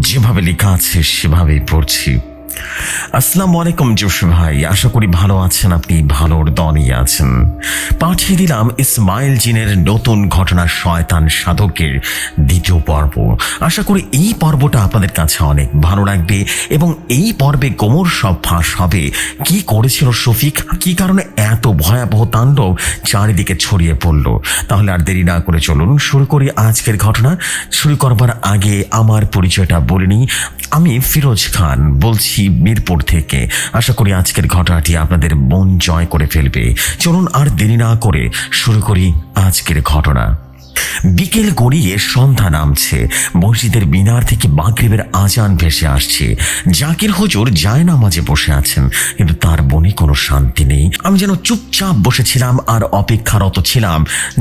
যেভাবে লেখা আছে সেভাবেই পড়ছি। আসসালামু আলাইকুম জোশ ভাই, আশা করি ভালো আছেন। আপনি ভালোর দলই আছেন। পাঠিয়ে দিলাম ইসমাইল জিনের নতুন ঘটনা শয়তান সাধকের দ্বিতীয় পর্ব। আশা করি এই পর্বটা আপনাদের কাছে অনেক ভালো লাগবে এবং এই পর্বে গোমর সব ফাঁস হবে। কি করেছিল শফিক, কি কারণে এত ভয়াবহ তাণ্ডব চারিদিকে ছড়িয়ে পড়ল। তাহলে আর দেরি না করে চলুন শুরু করি আজকের ঘটনা। শুরু করবার আগে আমার পরিচয়টা বলে নিই। আমি ফিরোজ খান বলছি মিরপুর থেকে। আশা করি আজকের ঘটনাটি আপনাদের মন জয় করে ফেলবে। চলুন আর দেরি না করে শুরু করি আজকের ঘটনা। বিকেল গড়িয়ে সন্ধ্যা নামছে। মসজিদের মিনার থেকে মাগরিবের আজান ভেসে আসছে। জাকির হুজুর জায়নামাজে বসে আছেন, কিন্তু তার মনে কোনো শান্তি নেই। আমি যেন চুপচাপ বসেছিলাম আর অপেক্ষারত ছিলাম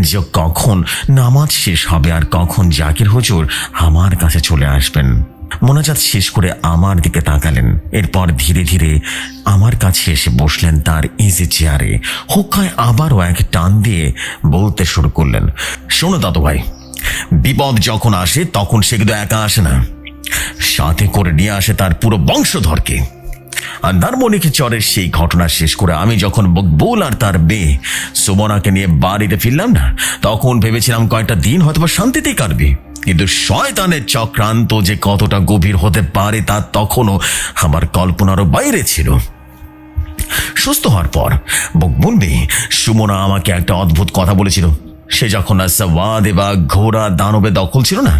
যে কখন নামাজ শেষ হবে আর কখন জাকির হুজুর আমার কাছে চলে আসবেন। মোনাজাত শেষ করে আমার দিকে তাকালেন, এরপর ধীরে ধীরে আমার কাছে এসে বসলেন তার ইজি চেয়ারে। হুক্কায় আবারও এক টান দিয়ে বলতে শুরু করলেন, শোনো দাদু ভাই, বিপদ যখন আসে তখন সে কিন্তু একা আসে না, সাথে করে নিয়ে আসে তার পুরো বংশধরকে। আন্দারমণিকে চরের সেই ঘটনা শেষ করে আমি যখন মকবুল আর তার মেয়ে সুমনাকে নিয়ে বাড়িতে ফিরলাম না, তখন ভেবেছিলাম কয়েকটা দিন হয়তো শান্তিতেই কাটবে। কিন্তু শয়তানের চক্রান্ত যে কতটা গভীর হতে পারে তা তখনও আমার কল্পনারও বাইরে ছিল। সুস্থ হওয়ার পর মকবুল মেয়ে সুমনা আমাকে একটা অদ্ভুত কথা বলেছিল। সে যখন সাওয়াদে বা ঘোড়া দানবে দখল ছিল না,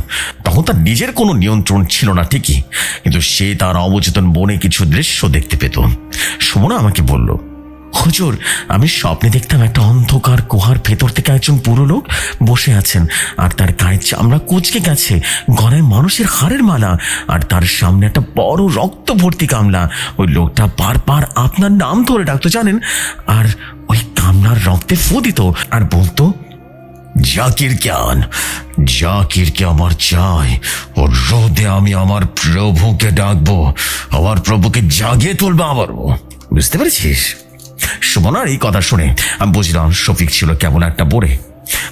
তখন তার নিজের কোনো নিয়ন্ত্রণ ছিল না ঠিকই, কিন্তু সে তার অবচেতন মনে কিছু দৃশ্য দেখতে পেত। সুমনা আমাকে বলল, হুজুর, আমি স্বপ্নে দেখতাম একটা অন্ধকার গুহার ভেতর থেকে একজন বুড়ো লোক বসে আছেন, আর তার গায়ের চামড়া কুঁচকে গেছে, গলায় মানুষের হাড়ের মালা, আর তার সামনে একটা বড় রক্ত ভর্তি গামলা। ওই লোকটা বারবার আপনার নাম ধরে ডাকতো জানেন, আর ওই গামলার রক্তে ফু দিত আর বলতো, জাকিরকে আমার চাই, ওর রোদে আমি আমার প্রভুকে ডাকবো, আমার প্রভুকে জাগিয়ে তুলবো আবারও। বুঝতে পেরেছিস? সুমনার এই কথা শুনে আমি বুঝলাম শফিক ছিল কেবল একটা বোরে,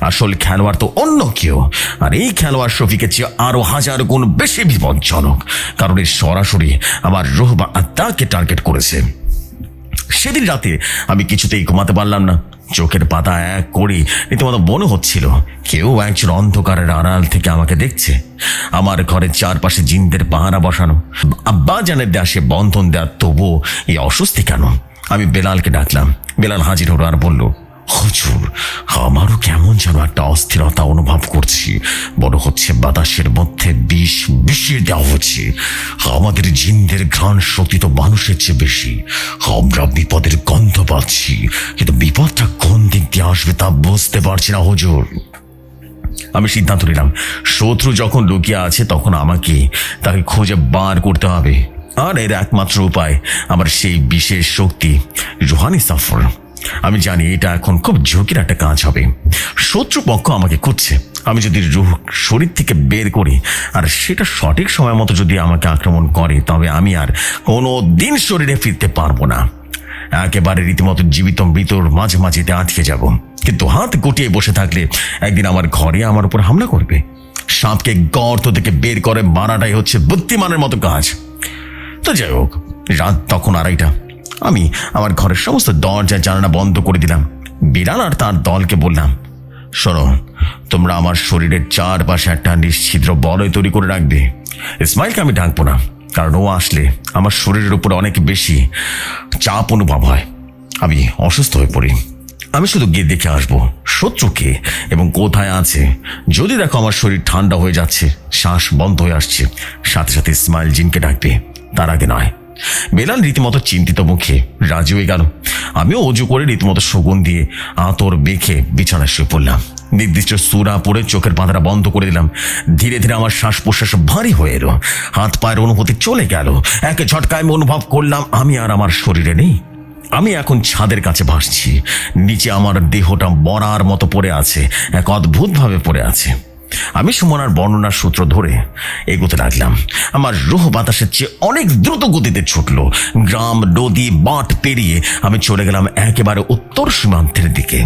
আসল খেলোয়াড় তো অন্য কেউ। আর এই খেলোয়াড় শফিকের চেয়ে আরো 1000 গুণ বেশি বিপজ্জনক, কারণ এর সরাসরি আমার রূহ বা আত্মাকে টার্গেট করেছে। সেদিন রাতে আমি কিছুতেই ঘুমাতে পারলাম না। চোখের পাতা এক করে রীতিমতো মনে হচ্ছিল কেউ একজন অন্ধকারের আড়াল থেকে আমাকে দেখছে। আমার ঘরের চারপাশে জিনদের পাহারা বসানো, আব্বা জানের দাসে বন্ধন দেওয়া, তবুও এই অস্বস্তি কেন? আমি বেলালকে ডাকলাম। বেলাল হাজির হলো আর বলল, হুজুর, আমারও কেমন যেন একটা অস্থিরতা অনুভব করছি। মনে হচ্ছে বাতাসের মধ্যে বিষ মিশিয়ে দেওয়া হচ্ছে। আমাদের জিনদের ঘ্রাণ শক্তি তো মানুষের চেয়ে বেশি। আমরা বিপদের গন্ধ পাচ্ছি, কিন্তু বিপদটা কোন দিক দিয়ে আসবে তা বুঝতে পারছি না হুজুর। আমি সিদ্ধান্ত নিলাম, শত্রু যখন লুকিয়ে আছে তখন আমাকে তাকে খুঁজে বার করতে হবে। আর এর একমাত্র উপায় আমার সেই বিশেষ শক্তি রুহানি সফর। আমি জানি এটা এখন খুব ঝুঁকির একটা কাজ হবে। শত্রুপক্ষ আমাকে খুঁজছে। আমি যদি রুহ শরীর থেকে বের করি আর সেটা সঠিক সময় মতো যদি আমাকে আক্রমণ করে, তবে আমি আর কোনো দিন শরীরে ফিরতে পারবো না। একেবারে রীতিমতো জীবিত মৃত্যুর মাঝে মাঝেতে আটকে যাব। কিন্তু হাত গুটিয়ে বসে থাকলে একদিন আমার ঘরে আমার উপর হামলা করবে। সাপকে গর্ত থেকে বের করে মারাটাই হচ্ছে বুদ্ধিমানের মতো কাজ। তো যাই হোক, রাত তখন 2:30। আমি আমার ঘরের সমস্ত দরজা জানালা বন্ধ করে দিলাম। বিড়াল আর তার দলকে বললাম, শোনো, তোমরা আমার শরীরের চারপাশে একটা নিশ্ছিদ্র বলয় তৈরি করে রাখবে। ইসমাইলকে আমি ডাকবো না, কারণ ও আসলে আমার শরীরের উপর অনেক বেশি চাপ অনুভব হয়, আমি অসুস্থ হয়ে পড়ি। আমি শুধু গিয়ে দেখে আসবো শত্রুকে এবং কোথায় আছে। যদি দেখো আমার শরীর ঠান্ডা হয়ে যাচ্ছে, শ্বাস বন্ধ হয়ে আসছে, সাথে সাথে ইসমাইল জিনকে ডাকবে, তার আগে নয়। বেলাল রীতিমতো চিন্তিত মুখে রাজি হয়ে গেল। আমিও অজু করে রীতিমতো শগুন দিয়ে আতর মেখে বিছানায় শুয়ে পড়লাম। নির্দিষ্ট সূরা পড়ে চোখের পাতাটা বন্ধ করে দিলাম। ধীরে ধীরে আমার শ্বাস প্রশ্বাস ভারী হয়ে এলো, হাত পায়ের অনুভূতি চলে গেল। এক ঝটকায় আমি অনুভব করলাম আমি আর আমার শরীরে নেই। আমি এখন ছাদের কাছে ভাসছি। নিচে আমার দেহটা মরার মতো পড়ে আছে, এক অদ্ভুতভাবে পড়ে আছে। আমি সুমনার বর্ণনার সূত্র ধরে এগোতে লাগলাম। আমার রুহ বাতাসের চেয়ে অনেক দ্রুত গতিতে ছুটল। গ্রাম, নদী, মাঠ পেরিয়ে আমি চলে গেলাম একেবারে উত্তর সীমান্তের দিকে।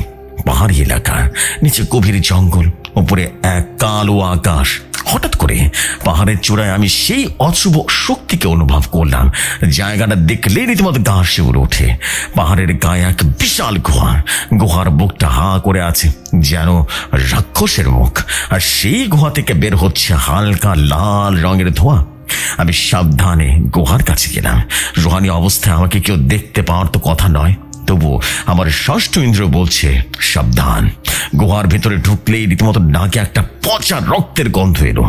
পাহাড়ি এলাকা, নিচে গভীর জঙ্গল, উপরে এক কালো আকাশ। হঠাৎ করে পাহাড়ের চূড়ায় আমি সেই অশুভ শক্তিকে অনুভব করলাম। জায়গাটা দেখলে রীতিমতো গা শিউরে ওঠে। পাহাড়ের গায়ে এক বিশাল গুহা, গুহার মুখটা হা করে আছে যেন রাক্ষসের মুখ, আর সেই গুহা থেকে বের হচ্ছে হালকা লাল রঙের ধোঁয়া। আমি সাবধানে গুহার কাছে গেলাম। রুহানি অবস্থায় আমাকে কেউ দেখতে পাওয়ার তো কথা নয়, তবু আমার ষষ্ঠ ইন্দ্র বলছে সাবধান। গুহার ভেতরে ঢুকলেই রীতিমতো নাকে একটা পচা রক্তের গন্ধ এলো।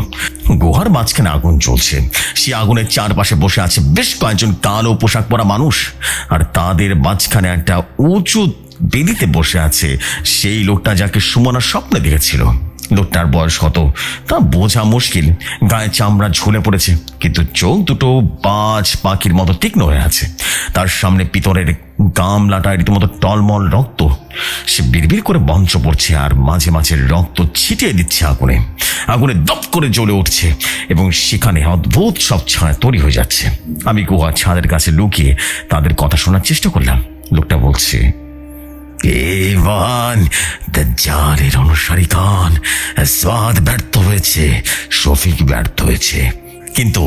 গুহার মাঝখানে আগুন জ্বলছে। সে আগুনের চারপাশে বসে আছে বেশ কয়েকজন কালো পোশাক পরা মানুষ, আর তাদের মাঝখানে একটা উঁচু বেদিতে বসে আছে সেই লোকটা যাকে সুমনা স্বপ্নে দেখেছিল। লোকটার বয়স কত তা বোঝা মুশকিল। গায়ে চামড়া ঝুলে পড়েছে, কিন্তু চোখ দুটো বাজ পাখির মতো তীক্ষ্ণ হয়ে আছে। তার সামনে পিতলের গামলাটা রীতিমতো টলমল রক্ত। সে বিড়বিড় করে মন্ত্র পড়ছে আর মাঝে মাঝে রক্ত ছিটিয়ে দিচ্ছে আগুনে। আগুনে দপ করে জ্বলে উঠছে এবং সেখানে অদ্ভুত সব ছায়া তৈরি হয়ে যাচ্ছে। আমি গুহার ছাদের কাছে লুকিয়ে তাদের কথা শোনার চেষ্টা করলাম। লোকটা বলছে, ইভান দাজ্জালের অনুসারী খান, সাদ ব্যর্থ হয়েছে, শফিক ব্যর্থ হয়েছে, কিন্তু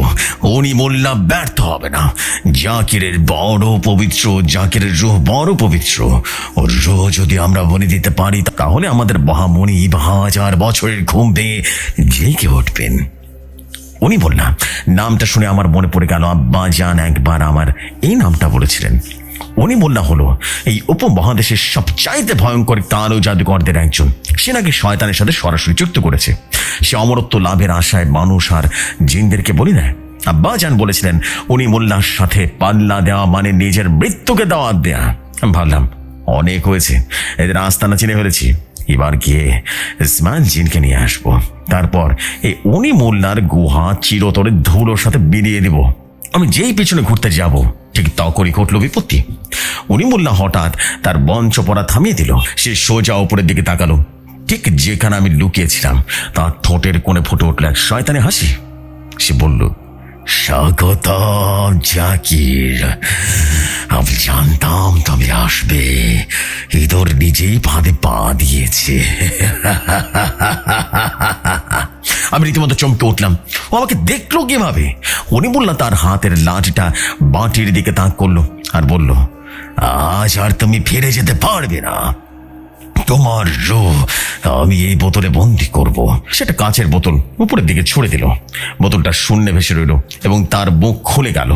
উনি মোল্লা ব্যর্থ হবে না। জাকিরের বড় পবিত্র, জাকিরের রূহ বড় পবিত্র। ওর রূহ যদি আমরা বনে দিতে পারি তাহলে আমাদের মহামণি 1000 বছরের ঘুম ভেঙে জেগে উঠবেন। উনি বললাম, নামটা শুনে আমার মনে পড়ে গেল আব্বা জান একবার আমার এই নামটা বলেছিলেন। উনি মোল্লা হলো এই উপমহাদেশের সবচাইতে ভয়ঙ্কর কালো জাদুকরদের একজন। সে নাকি শয়তানের সাথে সরাসরি যুক্ত করেছে। সে অমরত্ব লাভের আশায় মানুষ আর জিনদেরকে বলি দেয়। আব্বা জান বলেছিলেন উনি মোল্লার সাথে পাল্লা দেওয়া মানে নিজের মৃত্যুকে দাওয়াত দেয়া। আমি ভাবলাম অনেক হয়েছে, এদের আস্তানা চিনে ফেলেছি, এবার গিয়ে ইসমাইল জিনকে নিয়ে আসবো। তারপর এই উনি মোল্লার গুহা চিরতরে ধুলোর সাথে বিলিয়ে দেব। আমি যেই পিছনে ঘুরতে যাব ঠিক তখনই ঘটল বিপত্তি। উনি মোল্লা হঠাৎ তার মঞ্চ পড়া থামিয়ে দিল। সে সোজা উপরের দিকে তাকালো। ঠিক যেখানে আমি লুকিয়েছিলাম তার ঠোঁটের কোণে ফুটে উঠল এক শয়তানি হাসি। সে বলল, স্বাগত জাকির, আমি জানতাম তুমি আসবে, ইঁদুর নিজেই ফাঁদে পা দিয়েছে। আমি রীতিমতো চমকে উঠলাম। ও আমাকে দেখলো কিভাবে? উনি বললাম তার হাতের লাঠিটা বাটির দিকে তাক করলো আর বলল, আজ আর তুমি ফিরে যেতে পারবে না, তোমার রূহ আমি এই বোতলে বন্দি করব। সেটা কাঁচের বোতল উপরের দিকে ছুড়ে দিল। বোতলটা শূন্যে ভেসে রইল এবং তার মুখ খুলে গেল।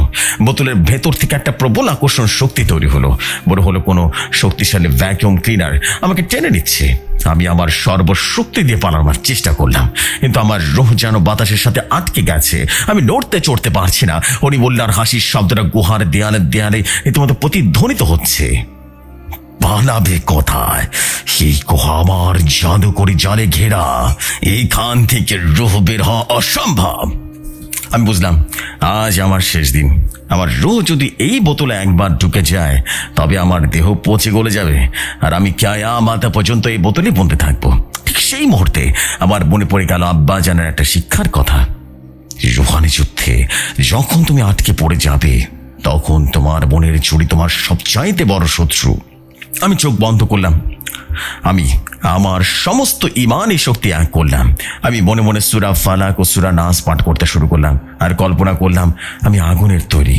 বোতলের ভেতর থেকে একটা প্রবল আকর্ষণ শক্তি তৈরি হলো। বড় হলো কোনো শক্তিশালী ভ্যাকুয়াম ক্লিনার আমাকে টেনে নিচ্ছে। আমি আমার সর্বশক্তি দিয়ে পালানোর চেষ্টা করলাম, কিন্তু আমার রূহ যেন বাতাসের সাথে আটকে গেছে। আমি নড়তে চড়তে পারছি না। উনি বললার হাসির শব্দটা গুহার দেয়ালে দেয়ালে রীতিমতো প্রতিধ্বনিত হচ্ছে। পালাবে কোথায়? সেই গুহা আমার জাদুকরি জালে ঘেরা, এইখান থেকে রূহ বের হওয়া অসম্ভব। আমি বুঝলাম আজ আমার শেষ দিন। আমার রূহ যদি এই বোতলে একবার ঢুকে যায় তবে আমার দেহ পচে গলে যাবে, আর আমি কিয়ামত পর্যন্ত এই বোতলে বন্ধে থাকবো। ঠিক সেই মুহূর্তে আমার মনে পড়ে গেল আব্বা জানের একটা শিক্ষার কথা। রুহানি যুদ্ধে যখন তুমি আটকে পড়ে যাবে তখন তোমার মনের চুরি তোমার সবচাইতে বড় শত্রু। আমি চোখ বন্ধ করলাম। আমি আমার সমস্ত ইমানি শক্তি এক করলাম। আমি মনে মনে সূরা ফালাক ও সূরা নাস পাঠ করতে শুরু করলাম আর কল্পনা করলাম আমি আগুনের তৈরি।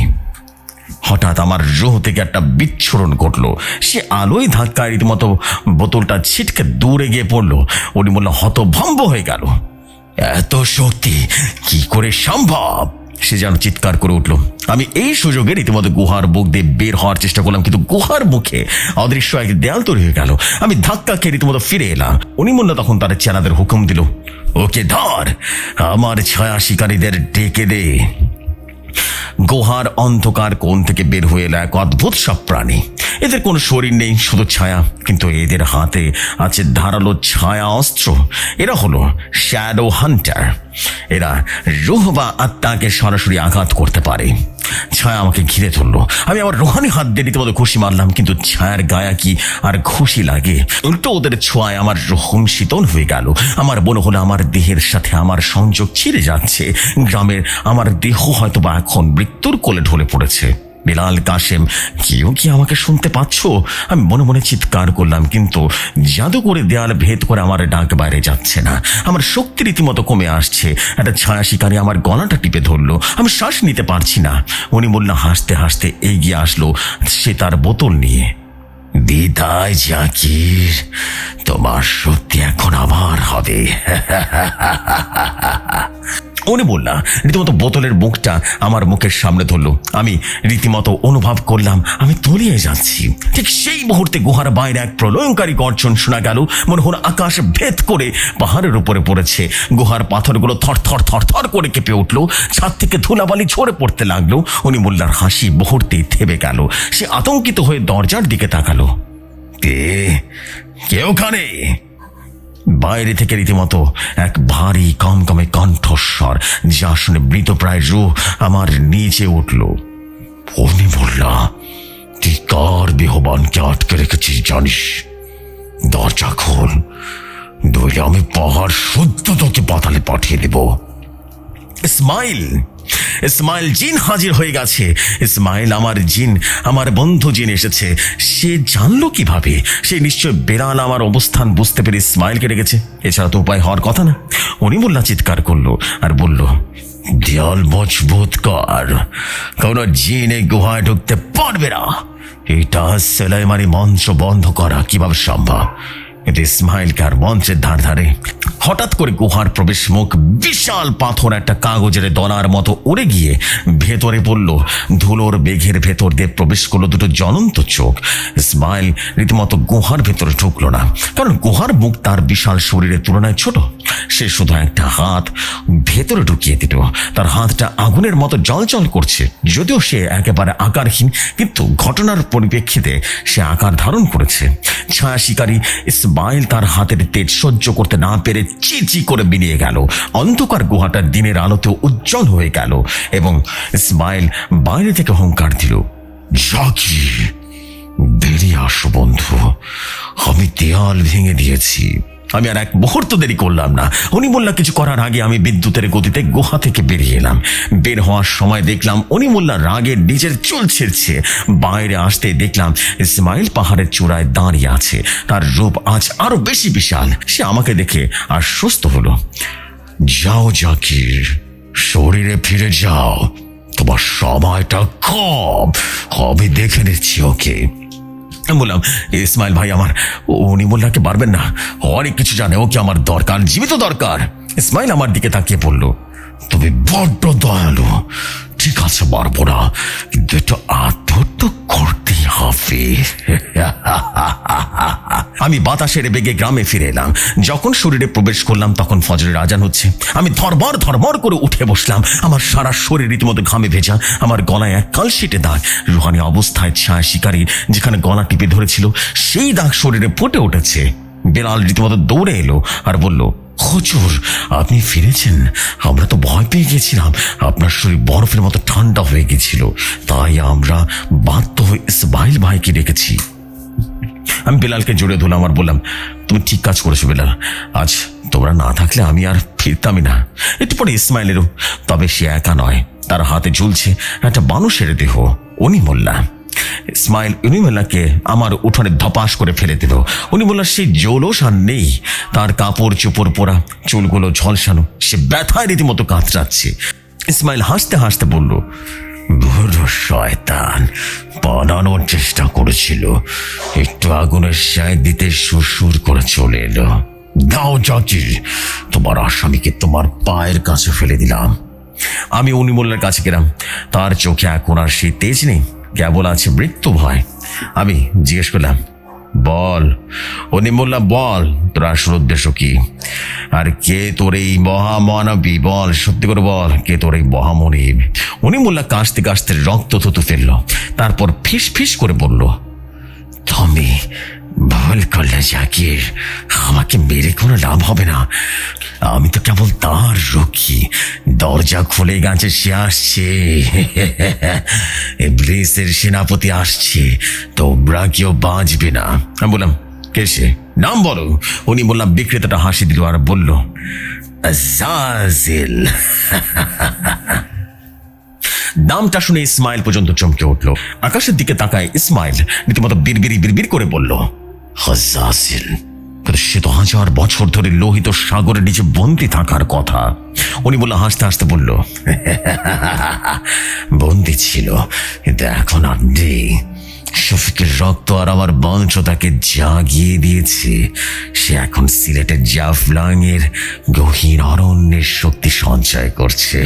হঠাৎ আমার রূহ থেকে একটা বিচ্ছুরণ ঘটলো। সে আলোয় ধাক্কায় রীতিমতো বোতলটা ছিটকে দূরে গিয়ে পড়লো। উনি বলল, হতভম্ব হয়ে গেল, এত শক্তি কি করে সম্ভব? সে যেন চিৎকার করে উঠল। আমি এই সুযোগে রীতিমতো গুহার বুক দিয়ে বের হওয়ার চেষ্টা করলাম, কিন্তু গুহার মুখে অদৃশ্য এক দেয়াল তৈরি হয়ে গেল। আমি ধাক্কা খেয়ে রীতিমতো ফিরে এলাম। উনি মোল্লা তখন তার চেলাদের হুকুম দিল, ওকে ধর, আমার ছায়া শিকারীদের ডেকে দে। গুহার অন্ধকার কোণ থেকে বের হয়ে এলো এক অদ্ভুত সব প্রাণী। এদের কোনো শরীর নেই, শুধু ছায়া, কিন্তু এদের হাতে আছে ধারালো ছায়া অস্ত্র। এরা হলো শ্যাডো হান্টার। এরা রূহ বা আত্মাকে সরাসরি আঘাত করতে পারে। ছায়া আমাকে ঘিরে ধরলো। আমি আমার রোহানি হাত দিয়ে রীতিমতো ঘুষি মারলাম, কিন্তু ছায়ার গায়ে কি আর ঘুষি লাগে? উল্টো ওদের ছোঁয়ায় আমার রোহন শীতল হয়ে গেল। আমার মনে হলো আমার দেহের সাথে আমার সংযোগ ছিঁড়ে যাচ্ছে। গ্রামের আমার দেহ হয়তো বা এখন মৃত্যুর কোলে ঢলে পড়েছে। বিলাল, কাশেম, কেউ কি আমাকে শুনতে পাচ্ছ? আমি মনে মনে চিৎকার করলাম, কিন্তু জাদু করে দেয়াল ভেদ করে আমার ডাক বাইরে যাচ্ছে না। আমার শক্তি রীতিমতো কমে আসছে। একটা ছায়া শিকারী আমার গলাটা টিপে ধরলো। আমি শ্বাস নিতে পারছি না। অনিমুল্লাহ হাসতে হাসতে এগিয়ে আসলো, সে তার বোতল নিয়ে। বিদায় জাকির, তোমার সত্যি এখন আবার হবে। অনিমুল্লাহ রীতিমতো বোতলের মুখটা আমার মুখের সামনে ধরলো। আমি রীতিমতো অনুভব করলাম আমি তলিয়ে যাচ্ছি। ঠিক সেই মুহূর্তে গুহার বাইরে এক প্রলয়ঙ্কারী গর্জন শোনা গেল। মনে হলো আকাশ ভেদ করে পাহাড়ের উপরে পড়েছে। গুহার পাথরগুলো থরথর থরথর করে কেঁপে উঠলো। ছাদ থেকে ধুলাবালি ঝরে পড়তে লাগলো। অনিমুল্লাহর হাসি মুহূর্তেই থেমে গেল। সে আতঙ্কিত হয়ে দরজার দিকে তাকালো। কে ওখানে? বাইরে থেকে রীতিমতো এক ভারী কমকমে কণ্ঠস্বর, যা শুনে মৃতপ্রায় রূহ আমার নিচে উঠল। অনিমুল্লাহ, তুই কার বিহবানকে আটকে রেখেছিস জানিস? দরজা খোল, নইলে আমি পাহাড় শুদ্ধ তোকে পাতালে পাঠিয়ে দেব। ইসমাইল জিন হাজির হয়ে গেছে। ইসমাইল আমার জিন, আমার বন্ধু জিন এসেছে। সে জানলো কিভাবে? সে নিশ্চয় বেড়াল আমার অবস্থান বুঝতে পেরে ইসমাইলকে রেখেছে। এছাড়া তো উপায় হওয়ার কথা না। অনিমুল্লাহ চিৎকার করলো আর বলল, দেয়াল মজবুত কর, কোনো জিন এই গুহায় ঢুকতে পারবে না। এটা সেলাইমানি মন্ত্র বন্ধ করা কিভাবে সম্ভব? ইসমাইলকে আর মঞ্চের ধারে হঠাৎ করে গুহার প্রবেশ মুখ বিশাল পাথর একটা কাগজের দনার মতো উড়ে গিয়ে ভেতরে পড়ল। ধুলোর বেঘের ভেতর দিয়ে প্রবেশ করলো দুটো জ্বলন্ত চোখ। ইসমাইল রীতিমতো গুহার ভেতরে ঢুকলো না, কারণ গুহার মুখ তার বিশাল শরীরের তুলনায় ছোট। সে শুধু একটা হাত ভেতরে ঢুকিয়ে দিল। তার হাতটা আগুনের মতো জলজল করছে। যদিও সে একেবারে আকারহীন, কিন্তু ঘটনার পরিপ্রেক্ষিতে সে আকার ধারণ করেছে। ছায়া শিকারী ইসমাইল তার হাতের তেজ সহ্য করতে না পেরে চিচি করে বেরিয়ে গেল। অন্ধকার গুহাটা দিনের আলোতে উজ্জ্বল হয়ে গেল এবং ইসমাইল বাইরে থেকে হুঙ্কার দিল, জাকির, বেরিয়ে আসো বন্ধু, আমি দেয়াল ভেঙে দিয়েছি। আমি আর এক মুহূর্ত দেরি করলাম না। অনিমুল্লাহ কিছু করার আগে আমি বিদ্যুতের গতিতে গুহা থেকে বেরিয়ে এলাম। বের হওয়ার সময় দেখলাম অনিমুল্লাহ রাগের নিজের চুল ছিঁড়ছে। বাইরে আসতে দেখলাম ইসমাইল পাহাড়ের চূড়ায় দাঁড়িয়ে আছে। তার রূপ আজ আরো বেশি বিশাল। সে আমাকে দেখে আশ্বস্ত হলো। যাও জাকির, শরীরে ফিরে যাও, তোমার সময়টা কম, আমি দেখে নিচ্ছি ওকে। বললাম, ইসমাইল ভাই আমার, অনিমুল্লাহকে পারবেন না, অনেক কিছু জানে, ওকে আমার দরকার, জীবিত দরকার। ইসমাইল আমার দিকে তাকিয়ে পড়ল, তুমি বড্ড দয়ালু। ঠিক আছে, পারবো না, কিন্তু একটু আদর তো করতেই হবে। আমি বাতাসের বেগে গ্রামে ফিরে এলাম। যখন শরীরে প্রবেশ করলাম তখন ফজরের আজান হচ্ছে। আমি ধরমর ধরমর করে উঠে বসলাম। আমার সারা শরীর রীতিমতো ঘামে ভেজা। আমার গলায় এক কালশিটে দাগ। রুহানি অবস্থায় ছায়া শিকারী যেখানে গলা টিপে ধরেছিল সেই দাগ শরীরে ফুটে উঠেছে। বেলাল রীতিমতো দৌড়ে এলো আর বলল, হুজুর, আপনি ফিরেছেন? আমরা তো ভয় পেয়ে গেছিলাম। আপনার শরীর বরফের মতো ঠান্ডা হয়ে গেছিল, তাই আমরা বাধ্য হয়ে ইসমাইল ভাইকে ডেকেছি। আমি বেলালকে জড়িয়ে ধরলাম আর বললাম, তুমি ঠিক কাজ করেছো বেলাল, আজ তোমরা না থাকলে আমি আর ফিরতামই না। একটু পরে ইসমাইলেরও, তবে সে একা নয়, তার হাতে ঝুলছে একটা মানুষের দেহ, অনিমুল্লাহ। ইসমাইল অনিমুল্লাহকে আমার উঠোনে ধপাস করে ফেলে দিল। অনিমুল্লাহ সেই জৌলস আর নেই। তার কাপড় চোপড় পরা, চুলগুলো ঝলসানো, সে ব্যথায় রীতিমতো কাতরাচ্ছে। ইসমাইল হাসতে হাসতে বলল, বুড়ো শয়তান পালানোর চেষ্টা করেছিল, একটু আগুনের সায় দিতে সুর করে চলে এলো। দাও জাকির, তোমার আসামিকে তোমার পায়ের কাছে ফেলে দিলাম। আমি অনিমুল্লার কাছে গেলাম। তার চোখে এখন আর সেই তেজ নেই, কেবল আছে মৃত্যু ভয়। আমি জিজ্ঞেস করলাম, বল অনিমুল্লাহ, বল তোর আসল উদ্দেশ্য কি? আর কে তোর এই মহামানবী? বল, সত্যি করে বল, কে তোর এই মহামনিব? অনিমুল্লাহ কাশতে কাশতে রক্ত থুতু ফেললো। তারপর ফিস ফিস করে বলল, তুমি ভুল করলে জাকির, আমাকে মেরে কোনো লাভ হবে না। আমি তো কেবল তার রক্ষী। দরজা খুলে গেছে, সে আসছে, ইবলিসের সেনাপতি আসছে, তোমরা কেউ বাঁচবে না। আমি বললাম, কে সে? নাম বলো। উনি বললাম, বিক্রেতাটা হাসি দিল আর বলল, আযাজিল। নামটা শুনে ইসমাইল পর্যন্ত চমকে উঠল। আকাশের দিকে তাকায় ইসমাইল রীতিমতো বিড়বিড় করে বলল, আযাজিল। সে তো 1000 বছর ধরে লোহিত সাগরের নিচে বন্দি থাকার কথা। অনিমুল্লাহ হাসতে হাসতে বলল, বন্দি ছিল, কিন্তু এখন আর নেই। শফিকের রক্ত আর আমার বংশ তাকে জাগিয়ে দিয়েছে। সে এখন সিলেটের জাফলং এর গহীন অরণ্যের শক্তি সঞ্চয় করছে।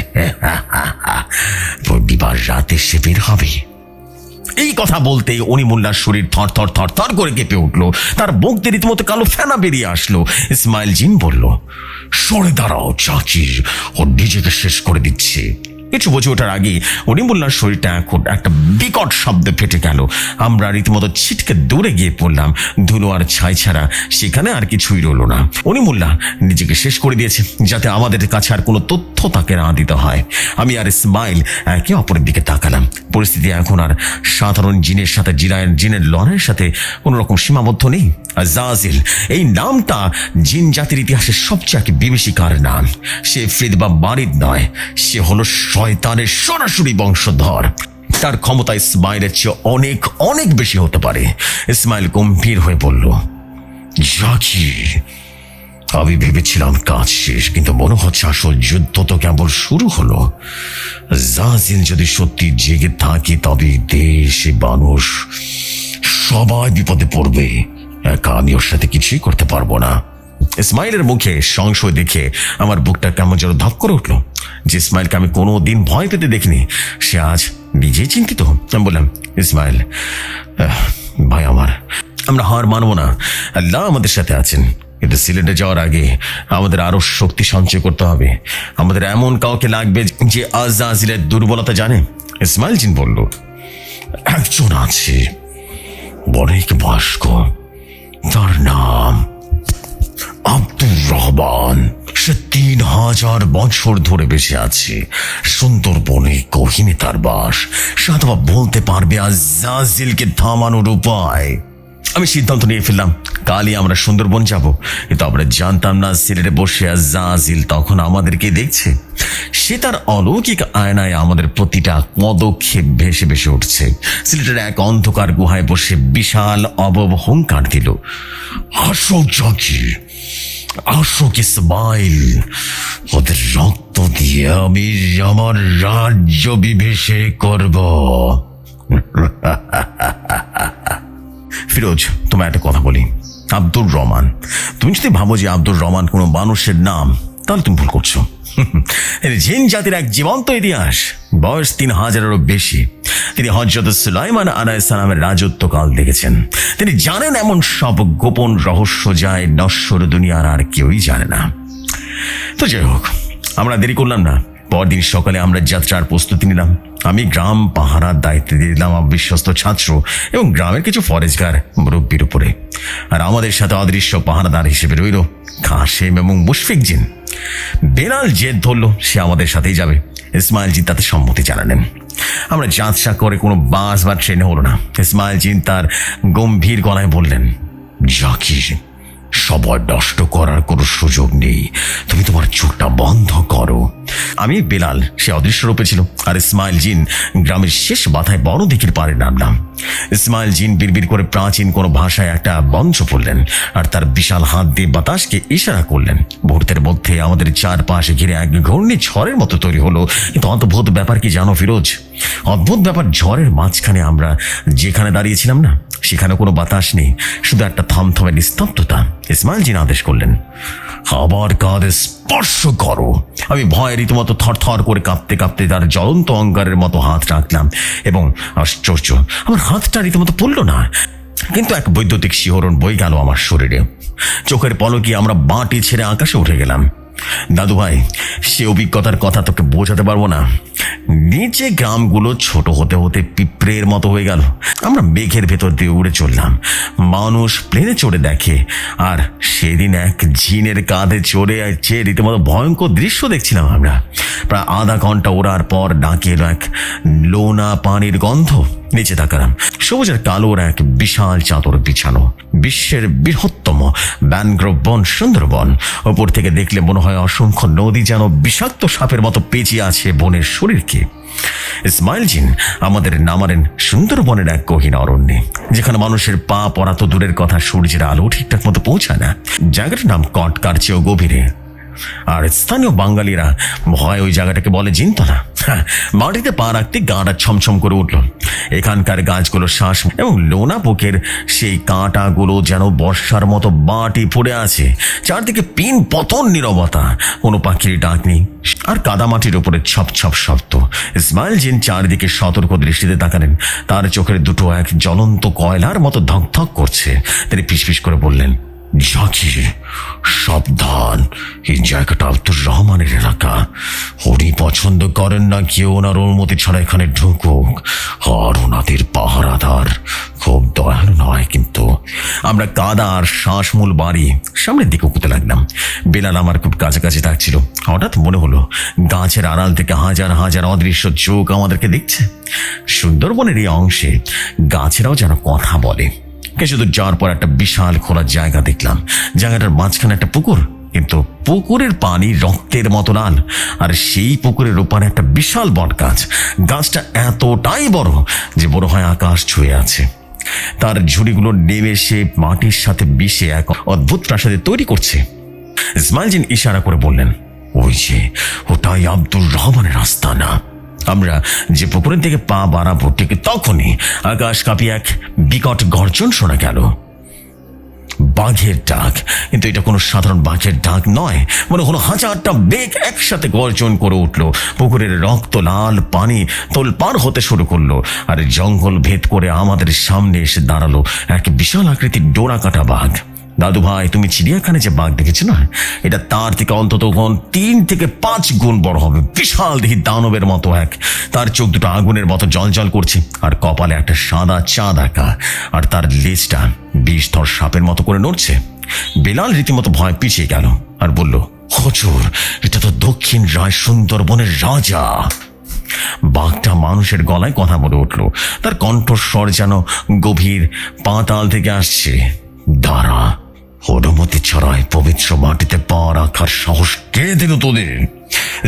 পূর্ণিমার রাতে সে বের হবে। এই কথা বলতে অনিমুল্লার শরীর থর থর থর থর করে কেঁপে উঠলো, তার বুক দিয়ে রীতিমতো কালো ফেনা বেরিয়ে আসলো। ইসমাইল জিন বলল, সরে দাঁড়াও জাকির, ও নিজেকে শেষ করে দিচ্ছে। কিছু বুঝে ওঠার আগে অনিমুল্লার শরীরটা এখন একটা বিকট শব্দে ফেটে গেল। আমরা রীতিমতো ছিটকে দূরে গিয়ে পড়লাম। ধুলো আর ছাই ছাড়া সেখানে আর কিছুই রইল না। অনিমুল্লাহ নিজেকে শেষ করে দিয়েছে, যাতে আমাদের কাছে আর কোনো তথ্য তাকে না দিতে হয়। আমি আর ইসমাইল একে অপরের দিকে তাকালাম। পরিস্থিতি এখন আর সাধারণ জিনের সাথে জিনের লড়াইয়ের সাথে কোনো রকম সীমাবদ্ধ নেই। আযাজিল এই নামটা জিন জাতির ইতিহাসের সবচেয়ে বিভীষিকার নাম। সে ফ্রিদ বা মারিদ নয়, সে হলো শয়তানের সরাসরি বংশধর। তার ক্ষমতা ইসমাইলের চেয়ে অনেক অনেক বেশি হতে পারে। ইসমাইল গম্ভীর হয়ে বলল, জাকির, আমি ভেবেছিলাম কাজ শেষ, কিন্তু মনে হচ্ছে আসল যুদ্ধ তো কেবল শুরু হলো। আযাজিল যদি সত্যি জেগে থাকে, তবে দেশে মানুষ সবাই বিপদে পড়বে। একা আমি ওর সাথে কিছুই করতে পারবো না। ইসমাইলের মুখে সংশয় দেখে আমার বুকটা কেমন যেন ধক করে উঠলো। যে ইসমাইলকে আমি কোনো দিন ভয় পেতে দেখিনি, সে আজ নিজেই চিন্তিত। আমি বললাম, ইসমাইল ভাই আমার, আমরা হার মানবো না। আল্লাহ আমাদের সাথে আছেন, কিন্তু সিলেটে যাওয়ার আগে আমাদের আরো শক্তি সঞ্চয় করতে হবে। আমাদের এমন কাউকে লাগবে যে আযাজিলের দুর্বলতা জানে। ইসমাইল জিন বলল, একজন আছে, অনেক বয়স্ক, তার নাম আব্দুর রহমান। সে 3000 বছর ধরে বেঁচে আছে। সুন্দরবনে গহীনে তার বাস। সে অথবা বলতে পারবে আযাজিলকে থামানোর উপায়। আমি সিদ্ধান্ত নিয়ে ফেললাম, কালই আমরা সুন্দরবন যাব। কিন্তু আমরা জানতাম না সিলেটে বসে আযাজিল তখন আমাদেরকে দেখছে। সে তার অলৌকিক আয়নায় আমাদের প্রতিটা পদক্ষেপ ভেসে ভেসে উঠছে। সিলেটের এক অন্ধকার গুহায় বসে বিশাল হুঙ্কার দিল, আসো জাকির, আসো ইসমাইল, ওদের রক্ত দিয়ে আমি আমার রাজ্য বিভীষে করব। ফিরোজ, তোমায় একটা কথা বলি। আব্দুর রহমান, তুমি যদি ভাবো যে আব্দুর রহমান কোনো মানুষের নাম, তাহলে তুমি ভুল করছো। জিন জাতির এক জীবন্ত ইতিহাস, বয়স 3000-এরও বেশি। তিনি হযরত সুলাইমান আলাইহিস সালামের রাজত্বকাল দেখেছেন। তিনি জানেন এমন সব গোপন রহস্য যায় নশ্বর দুনিয়ার আর কেউই জানে না। তো যাই হোক, আমরা দেরি করলাম না। পরদিন সকালে আমরা যাত্রার প্রস্তুতি নিলাম। আমি গ্রাম পাহারার দায়িত্বে দিয়ে দিলাম বিশ্বস্ত ছাত্র এবং গ্রামের কিছু ফরেজগার মুরব্বীর উপরে। আর আমাদের সাথে অদৃশ্য পাহারাদার হিসেবে রইল কাশেম এবং মুশফিক জিন। বেলাল জেদ ধরল সে আমাদের সাথেই যাবে। ইসমাইল জিন তাতে সম্মতি জানালেন। আমরা যাত্রা করে কোনো বাস বা ট্রেনে হলো না। ইসমাইল জিন তার গম্ভীর গলায় বললেন, জাকির, সবার নষ্ট করার কোনো সুযোগ নেই। তুমি তোমার চোখটা বন্ধ করো। আমি বেলাল, সে অদৃশ্য রূপে ছিল, আর ইসমাইল জিন গ্রামের শেষ বাধায় বড় দিকের পারে নামলাম। ইসমাইল জিন বিড়বিড় করে প্রাচীন কোনো ভাষায় একটা মন্ত্র পড়লেন আর তার বিশাল হাত দিয়ে বাতাসকে ইশারা করলেন। মুহূর্তের মধ্যে আমাদের চারপাশে ঘিরে এক ঘূর্ণি ঝড়ের মতো তৈরি হলো। কিন্তু অদ্ভুত ব্যাপার কি জানো ফিরোজ? অদ্ভুত ব্যাপার, ঝড়ের মাঝখানে আমরা যেখানে দাঁড়িয়েছিলাম না, সেখানে কোনো বাতাস নেই, শুধু একটা থমথমে নিস্তব্ধতা। ইসমাইল জিন আদেশ করলেন, আমার কাঁধে স্পর্শ করো। আমি ভয়ে রীতিমতো থরথর করে কাঁপতে কাঁপতে তার জ্বলন্ত অঙ্গারের মতো হাত রাখলাম এবং আশ্চর্য, আমার হাতটা রীতিমতো পড়ল না, কিন্তু এক বৈদ্যুতিক শিহরণ বই গেল আমার শরীরে। চোখের পলকে আমরা বাঁটি ছেড়ে আকাশে উঠে গেলাম। দাদু ভাই, সে অভিজ্ঞতার কথা তোকে বোঝাতে পারবো না। নিচে গ্রামগুলো ছোট হতে হতে পিঁপড়ের মতো হয়ে গেল। আমরা মেঘের ভেতর দিয়ে উড়ে চললাম। মানুষ প্লেনে চড়ে দেখে, আর সেদিন এক জিনের কাঁধে চড়ে রীতিমতো ভয়ঙ্কর দৃশ্য দেখছিলাম আমরা। প্রায় আধা ঘন্টা ওড়ার পর ডাকে এলো এক লোনা পানির গন্ধ। নিচে তাকালাম। সবুজ আর কালোর এক বিশাল চাদর বিছানো, বিশ্বের বৃহত্তম ম্যানগ্রোভ বন সুন্দরবন। ওপর থেকে দেখলে মনে হয় অসংখ্য নদী যেন বিষাক্ত সাপের মতো পেঁচিয়ে আছে বনের শরীরকে। ইসমাইল জিন আমাদের নামালেন সুন্দরবনের এক গহীন অরণ্যে, যেখানে মানুষের পা পড়া তো দূরের কথা, সূর্যের আলো ঠিকঠাক মতো পৌঁছায় না। জায়গাটার নাম কটকার চেয়েও গভীরে, আর স্থানীয় বাঙালিরা ভয় ওই জায়গাটাকে বলে জিনতলা। মাটিতে পা রাখতে গাঁটা ছমছম করে উঠল। এখানকার গাছগুলো শ্বাস এবং লোনা পোকের সেই কাঁটাগুলো যেন বর্ষার মতো বাটি পড়ে আছে। চারদিকে পিন পতন নীরবতা, কোনো পাখির ডাক নেই, আর কাদামাটির উপরে ছপ ছপ শব্দ। ইসমাইল জিন চারদিকে সতর্ক দৃষ্টিতে তাকালেন। তার চোখের দুটো এক জ্বলন্ত কয়লার মতো ধকধক করছে। তিনি ফিসফিস করে বললেন, জাকির সাবধান, এই জায়গাটা আব্দুর রহমানের এলাকা। উনি পছন্দ করেন না কেউ ওনার অনুমতি ছাড়া এখানে ঢুকুক, আর ওনাদের পাহারাদার খুব দয়ালু নয়। কিন্তু আমরা কাদা আর শ্বাসমূল বাড়ি সামনের দিকে উঠতে লাগলাম। বেলাল আমার খুব কাছাকাছি থাকছিল। হঠাৎ মনে হলো গাছের আড়াল থেকে হাজার হাজার অদৃশ্য চোখ আমাদেরকে দেখছে। সুন্দরবনের এই অংশে গাছেরাও যেন কথা বলে। কিছু দূর যাওয়ার পর একটা বিশাল খোলা জায়গা দেখলাম। জায়গাটার মাঝখানে একটা পুকুর, কিন্তু পুকুরের পানি রক্তের মতো লাল। আর সেই পুকুরের ওপারে একটা বিশাল বট গাছ। গাছটা এতটাই বড় যে বড় হয় আকাশ ছুঁয়ে আছে। তার ঝুড়িগুলো নেমে সে মাটির সাথে মিশে এক অদ্ভুত প্রাসাদে তৈরি করছে। ইসমাইল জিন ইশারা করে বললেন, ওই যে ওটাই আব্দুর রহমানের আস্তানা। আমরা যে পুকুরের দিকে পা বাড়াবো ঠিক তখনই আকাশ কাঁপিয়ে এক বিকট গর্জন শোনা গেল। বাঘের ডাক, কিন্তু এটা কোনো সাধারণ বাঘের ডাক নয়। মনে হলো হাজারটা বেগ একসাথে গর্জন করে উঠলো। পুকুরের রক্ত লাল পানি তোলপাড় হতে শুরু করলো, আর জঙ্গল ভেদ করে আমাদের সামনে এসে দাঁড়ালো এক বিশাল আকৃতির ডোরা কাটা বাঘ। দাদু ভাই, তুমি চিড়িয়াখানায় যে বাঘ দেখেছো না, এটা তার থেকে অন্তত 3 থেকে 5 গুণ বড় হবে। বিশাল দেখি দানবের মতো এক। তার চোখ দুটো আগুনের মতো জল করছে, আর কপালে একটা সাদা চাঁদ আঁকা, আর তার লেজটা বিষধর সাপের মতো করে নড়ছে। বেলাল রীতিমতো ভয় পিছিয়ে গেল আর বলল, হুজুর, এটা তো দক্ষিণ রায় সুন্দরবনের রাজা। বাঘটা মানুষের গলায় কথা বলে উঠল। তার কণ্ঠস্বর যেন গভীর পাতাল থেকে আসছে। দাঁড়া, অনুমতি ছাড়াই পবিত্র মাটিতে পা রাখার সাহস কে দিল তোদের?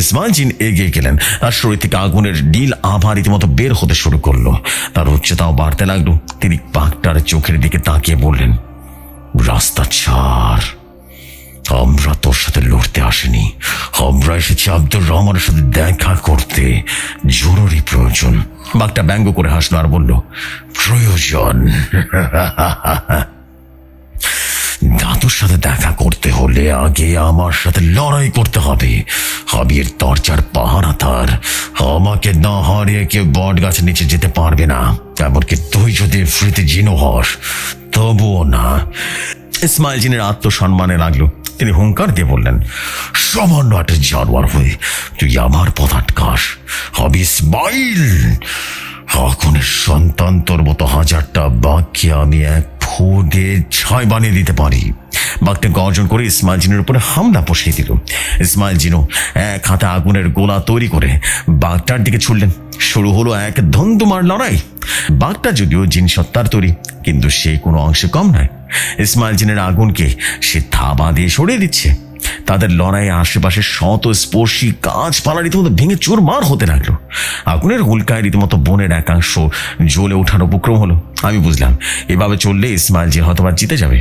ইসমাইল জিন এগিয়ে গেলেন। তার শরীর থেকে আগুনের নীল আভা রীতিমতো বের হতে শুরু করলো। তার উচ্চতাও বাড়তে লাগলো। তিনি বাঘটার চোখের দিকে তাকিয়ে বললেন, রাস্তা ছাড়, আমরা তোর সাথে লড়তে আসিনি। আমরা এসেছি আব্দুর রহমানের সাথে দেখা করতে। জরুরি প্রয়োজন। বাঘটা ব্যঙ্গ করে হাসলো আর বলল, প্রয়োজন? দাদুর সাথে দেখা করতে হলে আগে আমার সাথে লড়াই করতে হবে। আমি এর দরজার পাহারাদার। আমাকে না হারিয়ে কেউ বট গাছের নিচে যেতে পারবে না, এমনকি তুই যদি ফ্রিতে জিনো হস তবুও না। ইসমাইল জিনের আত্মসম্মানে লাগলো। তিনি হুঙ্কার দিয়ে বললেন, সামান্য একটা জানোয়ার হয়ে তুই আমার পথ আটকাস? আমি ইসমাইল, আগুনের সন্তান। তোর মতো হাজারটা বাঘকে আমি এক ফুটে ছাই বানিয়ে দিতে পারি। বাঘটা গর্জন করে ইসমাইল জিনের উপরে হামলা বসিয়ে দিল। ইসমাইল জিনও এক হাতে আগুনের গোলা তৈরি করে বাঘটার দিকে ছুড়লেন। শুরু হলো এক ধন্দুমার লড়াই। বাঘটা যদিও জিন সত্তার তৈরি, কিন্তু সে কোনো অংশে কম নয়। ইসমাইল জিনের আগুনকে সে থাবা দিয়ে সরিয়ে দিচ্ছে। তাদের লড়াইয়ে আশেপাশে শত স্পর্শী গাছপালা রীতিমতো ভেঙে চুরমার হতে লাগলো। আগুনের হুলকায় রীতিমতো বনের একাংশ জ্বলে ওঠার উপক্রম হলো। আমি বুঝলাম, এভাবে চললে ইসমাইল জিন হয়তো জিতে যাবে,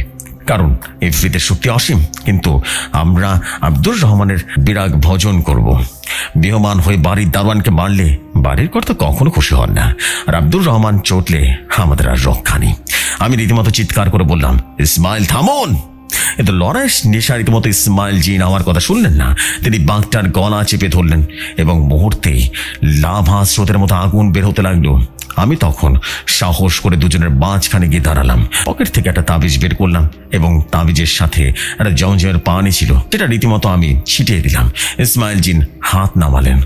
কারণ এই ফ্রিতের শক্তি অসীম। কিন্তু আমরা আব্দুর রহমানের বিরাগ ভজন করব। বিহমান হয়ে বাড়ির দারোয়ানকে মারলে বাড়ির কর্তা কখনো খুশি হন না, আর আব্দুর রহমান চটলে আমাদের আর রক্ষা নেই। আমি রীতিমতো চিৎকার করে বললাম, ইসমাইল থামুন! কিন্তু লড়াইয়ের নেশা রীতিমতো ইসমাইল জিন আমার কথা শুনলেন না। তিনি বাঘটার গলা চেপে ধরলেন এবং মুহূর্তেই লাভা স্রোতের মতো আগুন বের হতে লাগলো। আমি তখন সাহস করে দুজনের মাঝখানে গিয়ে দাঁড়ালাম। পকেট থেকে একটা তাবিজ বের করলাম এবং তাবিজের সাথে একটা জমজমের পানি ছিল, যেটা রীতিমতো আমি ছিটিয়ে দিলাম। ইসমাইল জিন হাত নামালেন,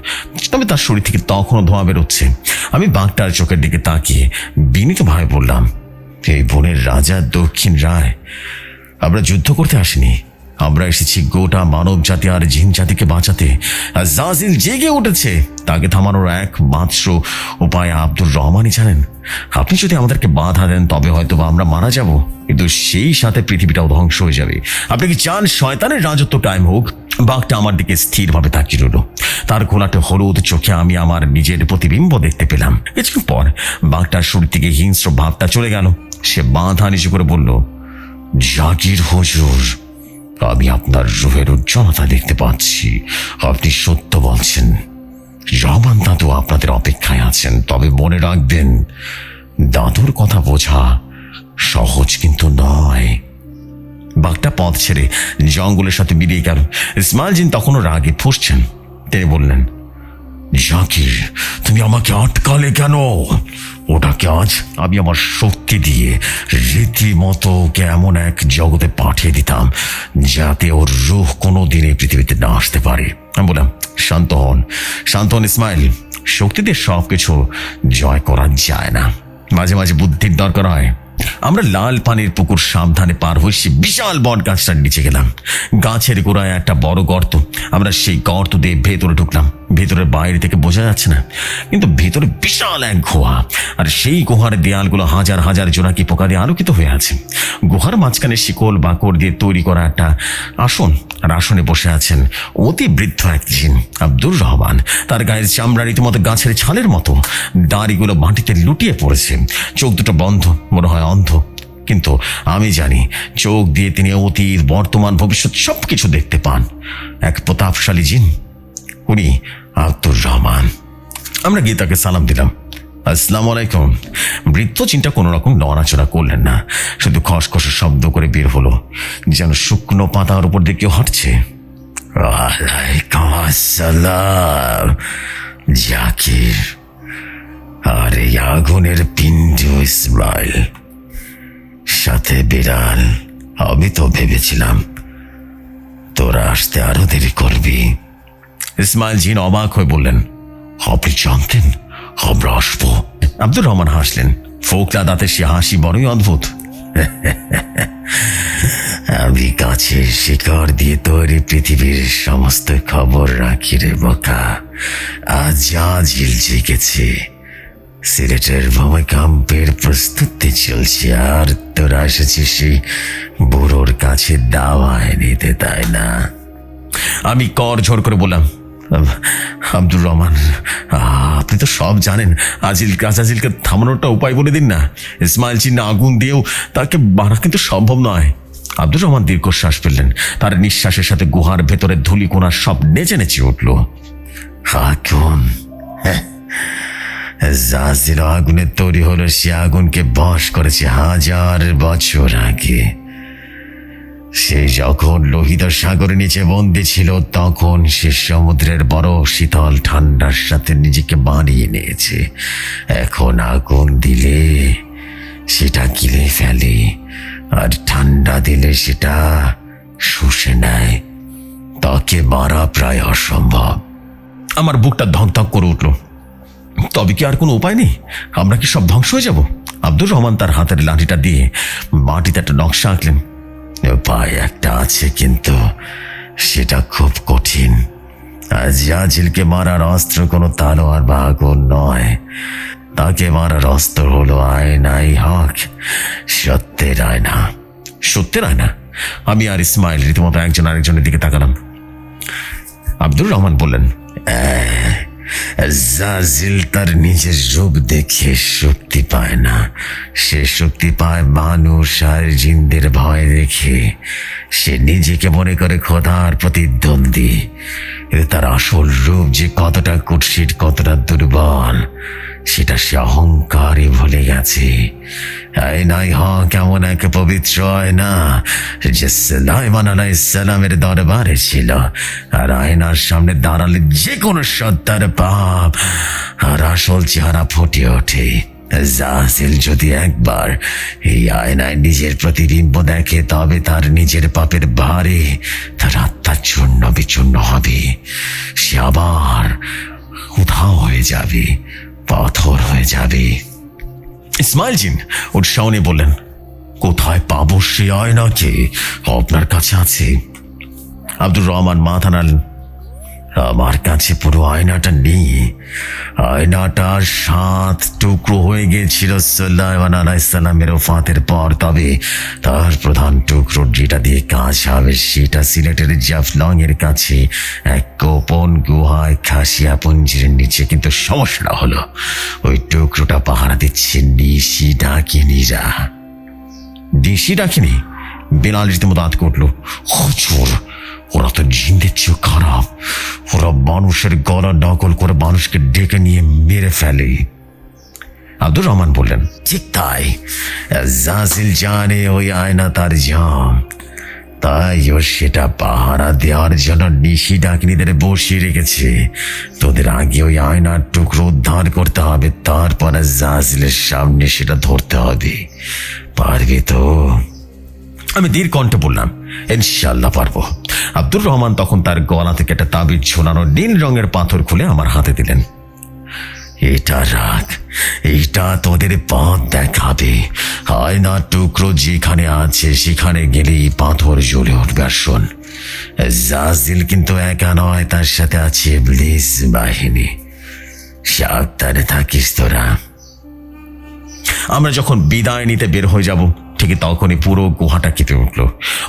তবে তার শরীর থেকে তখনও ধোঁয়া বেরোচ্ছে। আমি বাঘটার চোখের দিকে তাকিয়ে বিনীতভাবে বললাম, এই বনের রাজা দক্ষিণ রায়, আমরা যুদ্ধ করতে আসিনি, আমরা এসেছি গোটা মানব জাতি আর জিন জাতিকে বাঁচাতে। আজাজিল জেগে উঠেছে, তাকে থামানোর একমাত্র উপায় আব্দুর রহমানই জানেন। আপনি যদি আমাদেরকে বাধা দেন তবে হয়তো বা আমরা মারা যাব, কিন্তু সেই সাথে পৃথিবীটাও ধ্বংস হয়ে যাবে। আপনি কি চান শয়তানের রাজত্ব কায়েম হোক? বাঘটা আমার দিকে স্থিরভাবে তাকিয়ে রইল। তার ঘোলাটে হলুদ চোখে আমি আমার নিজের প্রতিবিম্ব দেখতে পেলাম। কিছুক্ষণ পর বাঘটার শরীর থেকে হিংস্র ভাবটা চলে গেল। সে মাথা নিচু করে বলল, জাকির হুজুর, আমি আপনার রূহের উজ্জ্বলতা দেখতে পাচ্ছি। আপনি সত্য বলছেন। রহমান দাদু আপনাদের অপেক্ষায় আছেন। তবে মনে রাখবেন, দাদুর কথা বোঝা সহজ কিন্তু নয়। বাঘটা পথ ছেড়ে জঙ্গলের সাথে মিলিয়ে গেল। ইসমাইল জিন তখনও রাগে ফুঁসছেন। তিনি বললেন, জাকির, তুমি আমাকে আটকালে কেন? ওটাকে আজ আমি আমার শক্তি দিয়ে রীতিমতো ওকে এমন এক জগতে পাঠিয়ে দিতাম যাতে ওর রূহ কোনোদিন এই পৃথিবীতে না আসতে পারে। আমি বললাম, শান্ত হন, শান্ত হন ইসমাইল। শক্তি দিয়ে সবকিছু জয় করা যায় না, মাঝে মাঝে বুদ্ধির দরকার হয়। আমরা লাল পানির পুকুর সাবধানে পার হয়ে সে বিশাল বট গাছটার নিচে গেলাম। গাছের গোড়ায় একটা বড় গর্ত। আমরা সেই গর্ত দিয়ে ভেতরে ঢুকলাম। ভেতরের বাইরে থেকে বোঝা যাচ্ছে না, কিন্তু ভেতরে বিশাল এক গুহা, আর সেই গুহার দেয়ালগুলো হাজার হাজার জোনাকি পোকা দিয়ে আলোকিত হয়ে আছে। গুহার মাঝখানে শিকল বাকড় দিয়ে তৈরি করা একটা আসন, আর আসনে বসে আছেন অতি বৃদ্ধ এক জিন, আব্দুর রহমান। তার গায়ের চামড়া রীতিমতো গাছের ছালের মতো, দাড়িগুলো মাটিতে লুটিয়ে পড়েছে, চোখ দুটো বন্ধ, মনে হয় অন্ধ। কিন্তু আমি জানি চোখ দিয়ে তিনি অতীত, বর্তমান, ভবিষ্যৎ সবকিছু দেখতে পান। এক প্রতাপশালী জিন, উনি আব্দুর রহমান। আমরা গিয়ে তাকে সালাম দিলাম। আসসালামু আলাইকুম। বৃদ্ধ জিনটা কোনো রকম নড়াচড়া করলেন না, শুধু খসখসে শব্দ করে বের হলো, যেন শুকনো পাতার উপর দিয়ে কেউ হাঁটছে। ওয়ালাইকুম আসসালাম জাকির, আর এই আগুনের পিণ্ড ইসমাইল, সাথে বিড়াল। আমি তো ভেবেছিলাম তোরা আসতে আরো দেরি করবি। ইসমাইল জিন অবাক হয়ে বললেন, আপনি জানতেন আমরা আসবো? আব্দুর রহমান হাসলেন, ফোকলা দাঁতে সে হাসি বড়ই অদ্ভুত। আমি গাছের শিকড় দিয়ে তৈরি পৃথিবীর সমস্ত খবর রাখি রে বোকা। আজ আজিল জেগেছে, সিলেটের ভূমিকম্পের প্রস্তুতি চলছে, আর তোরা এসেছিস সেই বুড়োর কাছে দাওয়ায় নিতে, তাই না? আমি কর ঝোর করে বললাম, আব্দুর রহমান, আপনি তো সব জানেন। আজিলকে থামানোরটা উপায় বলে দিন না। ইসমাইল চিন্না আগুন দিয়েও তাকে মারা কিন্তু সম্ভব নয়। আব্দুর রহমান দীর্ঘশ্বাস ফেললেন। তার নিঃশ্বাসের সাথে গুহার ভেতরে ধূলিকণা সব নেচে নেচে উঠল। আগুন, জাজিল আগুনের তৈরি হলো, সে আগুনকে বশ করেছে হাজার বছর আগে। সে যখন লোহিত সাগরের নিচে বন্দী ছিল, তখন সে সমুদ্রের বরফ শীতল ঠান্ডার সাথে নিজেকে বানিয়ে নিয়েছে। এখন আগুন দিলে সেটা গিলে ফেলে, আর ঠান্ডা দিলে সেটা শুষে নেয়। তাকে মারা প্রায় অসম্ভব। আমার বুকটা ধক ধক করে উঠল। তবে কি আর কোনো উপায় নেই? আমরা কি সব ধ্বংস হয়ে যাব? আব্দুর রহমান তার হাতের লাঠিটা দিয়ে মাটিতে একটা নকশা আঁকলেন। উপায় একটা আছে, কিন্তু সেটা খুব কঠিন। আজিলকে মারার অস্ত্র কোনো তালোয়ার বা আগুন নয়, তাকে মারার অস্ত্র হলো আয়নাই হক, সত্যের আয়না। সত্যের আয়না? আমি আর ইসমাইল রীতিমতো একজন আরেকজনের দিকে তাকালাম। আব্দুর রহমান বললেন, জাজিল তার নিজের রূপ দেখে শক্তি পায় না, সে শক্তি পায় মানুষ আর জিনদের ভয় দেখে। সে নিজেকে মনে করে খোদার প্রতিদ্বন্দ্বী। তার আসল রূপ যে কতটা কুৎসিত, কতটা দুর্বল, সেটা সে অহংকারে ভুলে গেছে। আয়নাই হক এমন এক পবিত্র আয়না যে সুলাইমান আলাইহিস সালামের দরবারে ছিল, আর আয়নার সামনে দাঁড়ালে যে কোনো সত্তার পাপ আর আসল চেহারা ফুটে ওঠে। জাজিল যদি একবার এই আয়নায় নিজের প্রতিবিম্ব দেখে, তবে তার নিজের পাপের ভারে তার আত্মা চূর্ণ বিচূর্ণ হবে। সে আবার উধাও হয়ে যাবে, পাথর হয়ে যাবে। ইসমাইল জিন উৎসাহ নিয়ে বললেন, কোথায় পাবো সে আয়নাকে? আপনার কাছে আছে। আব্দুর রহমান মাথা নাড়লেন। আমার কাছে পুরো আয়নাটা নেই। আয়নাটা 7 টুকরো হয়ে গিয়েছিল সুলাইমান আলাইহিসসালামের ওফাতের পর, তবে তার প্রধান টুকরো যেটা দিয়ে কাজ হবে সেটা সিলেটের জাফলং এর কাছে এক গোপন গুহায় খাসিয়া পুঞ্জির নিচে। কিন্তু সমস্যা হলো ওই টুকরোটা পাহারা দিচ্ছে নিশি ডাকিনীরা। নিশি ডাকিনী? বেলাল রীতিমতো দাঁত করল। হুজুর, ওরা তো জিনদের চেয়েও খারাপ। ওরা মানুষের গলা নকল করে মানুষকে ডেকে নিয়ে মেরে ফেলে। আব্দুর রহমান বললেন, ঠিক তাই। জাসিল জানে ওই আয়না তার জাম, তাই ও সেটা পাহারা দেওয়ার জন্য নিশি ডাকিনীদের বসিয়ে রেখেছে। তোদের আগে ওই আয়নার টুকরো উদ্ধার করতে হবে, তারপরে জাসিলের সামনে সেটা ধরতে হবে। পারবে তো? আমি ধীর কণ্ঠে বললাম, ইনশাল্লাহ পারবো। আব্দুর রহমান তখন তার গলা থেকে একটা তাবিজ ঝোলানো নীল রঙের পাথর খুলে আমার হাতে দিলেন। এটা রাখ, এটা তোদের পথ দেখাবে। আয়নার টুকরো যেখানে আছে সেখানে গেলেই পাথর জ্বলে উঠবে। আর শোন, জাজিল কিন্তু একা নয়, তার সাথে আছে ইবলিস বাহিনী। সাবধানে থাকিস তোরা। আমরা যখন বিদায় নিতে বের হয়ে যাব ঠিক তখনই পুরো গুহাটা কেঁপে উঠল।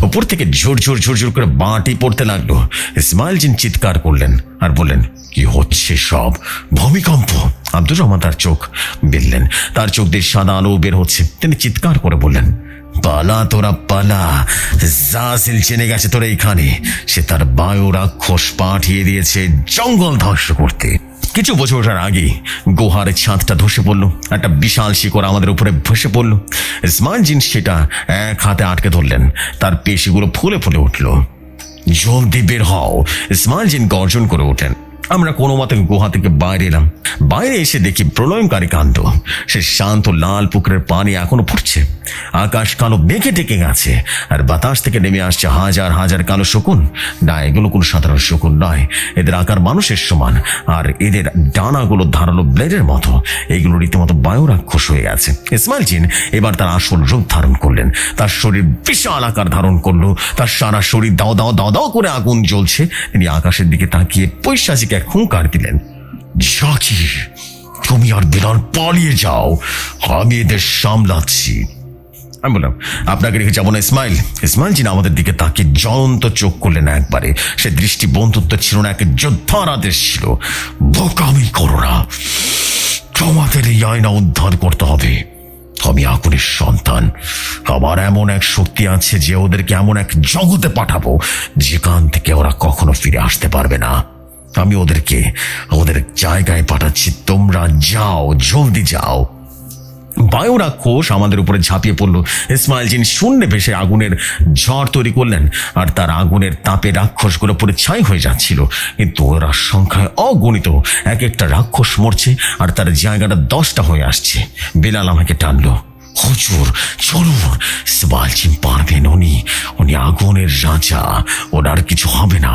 উপর থেকে ঝুরঝুর ঝুরঝুর করে বাঁটি পড়তে লাগলো। ইসমাইল জিন চিৎকার করলেন আর বললেন, কি হচ্ছে সব? ভূমিকম্প। আব্দুর রহমান তার চোখ বিললেন, তার চোখ দিয়ে সাদা আলো বের হচ্ছে। তিনি চিৎকার করে বললেন, পালা তোরা পালা, জাসিল জেনে গেছে তোরা এখানে। সে তার বায়ু রাক্ষস পাঠিয়ে দিয়েছে জঙ্গল ধ্বংস করতে। কিছু বুঝে ওঠার আগেই গুহার ছাদটা ধসে পড়ল। একটা বিশাল শিকড় আমাদের উপরে ভেসে পড়ল। ইসমাইল জিন সেটা এক হাতে আটকে ধরলেন, তার পেশিগুলো ফুলে ফুলে উঠল। জলদি বের হও, ইসমাইল জিন গর্জন করে ওঠেন। আমরা কোনো মতে গুহা থেকে বাইরে এলাম। বাইরে এসে দেখি প্রলয়ঙ্কারী কাণ্ড। সে শান্ত লাল পুকুরের পানি এখনো ফুটছে। আকাশ কালো মেঘে ডেকে গেছে, আর বাতাস থেকে নেমে আসছে হাজার হাজার কালো শকুন। না, এগুলো কোনো সাধারণ শকুন নয়। এদের আকার মানুষের সমান, আর এদের ডানাগুলো ধারালো ব্লেডের মতো। এগুলো রীতিমতো বায়ু রাক্ষস হয়ে গেছে। ইসমাইল জিন এবার তার আসল রূপ ধারণ করলেন। তার শরীর বিশাল আকার ধারণ করলো। তার সারা শরীর দাও দাও দাও দাও করে আগুন জ্বলছে। তিনি আকাশের দিকে তাকিয়ে পৈশাচিকে এক হুঙ্কার দিলেন, জাকির, তুমি আর বেলাল পালিয়ে যাও, আমি এদের সামলাচ্ছি। আমি বললাম, আপনাকে রেখে যাবো না ইসমাইল। ইসমাইল জিন আমাদের দিকে তাকিয়ে জ্বলন্ত চোখ করলেন একবারে। সে দৃষ্টি বন্ধুত্ব ছিল না, এক যোদ্ধার আদেশ ছিল। বোকামি করো না, তোমাদের এই আয়না উদ্ধার করতে হবে। আমি আগুনের সন্তান। আমার এমন এক শক্তি আছে যে ওদেরকে এমন এক জগতে পাঠাবো যেখান থেকে ওরা কখনো ফিরে আসতে পারবে না। আমি ওদেরকে ওদের জায়গায় পাঠাচ্ছি। তোমরা যাও, জলদি যাও। বায়ু রাক্ষস আমাদের উপরে ঝাঁপিয়ে পড়লো। ইসমাইল জিন শূন্যে ভেসে আগুনের ঝড় তৈরি করলেন, আর তার আগুনের তাপে রাক্ষসগুলো পুরো ছাই হয়ে যাচ্ছিল। কিন্তু ওরা সংখ্যায় অগণিত। এক একটা রাক্ষস মরছে, আর তার জায়গাটা 10টা হয়ে আসছে। বেলাল আমাকে টানলো, হুজুর চলুন, ইসমাইল জিন পারবেন। উনি আগুনের রাজা, ওনার কিছু হবে না।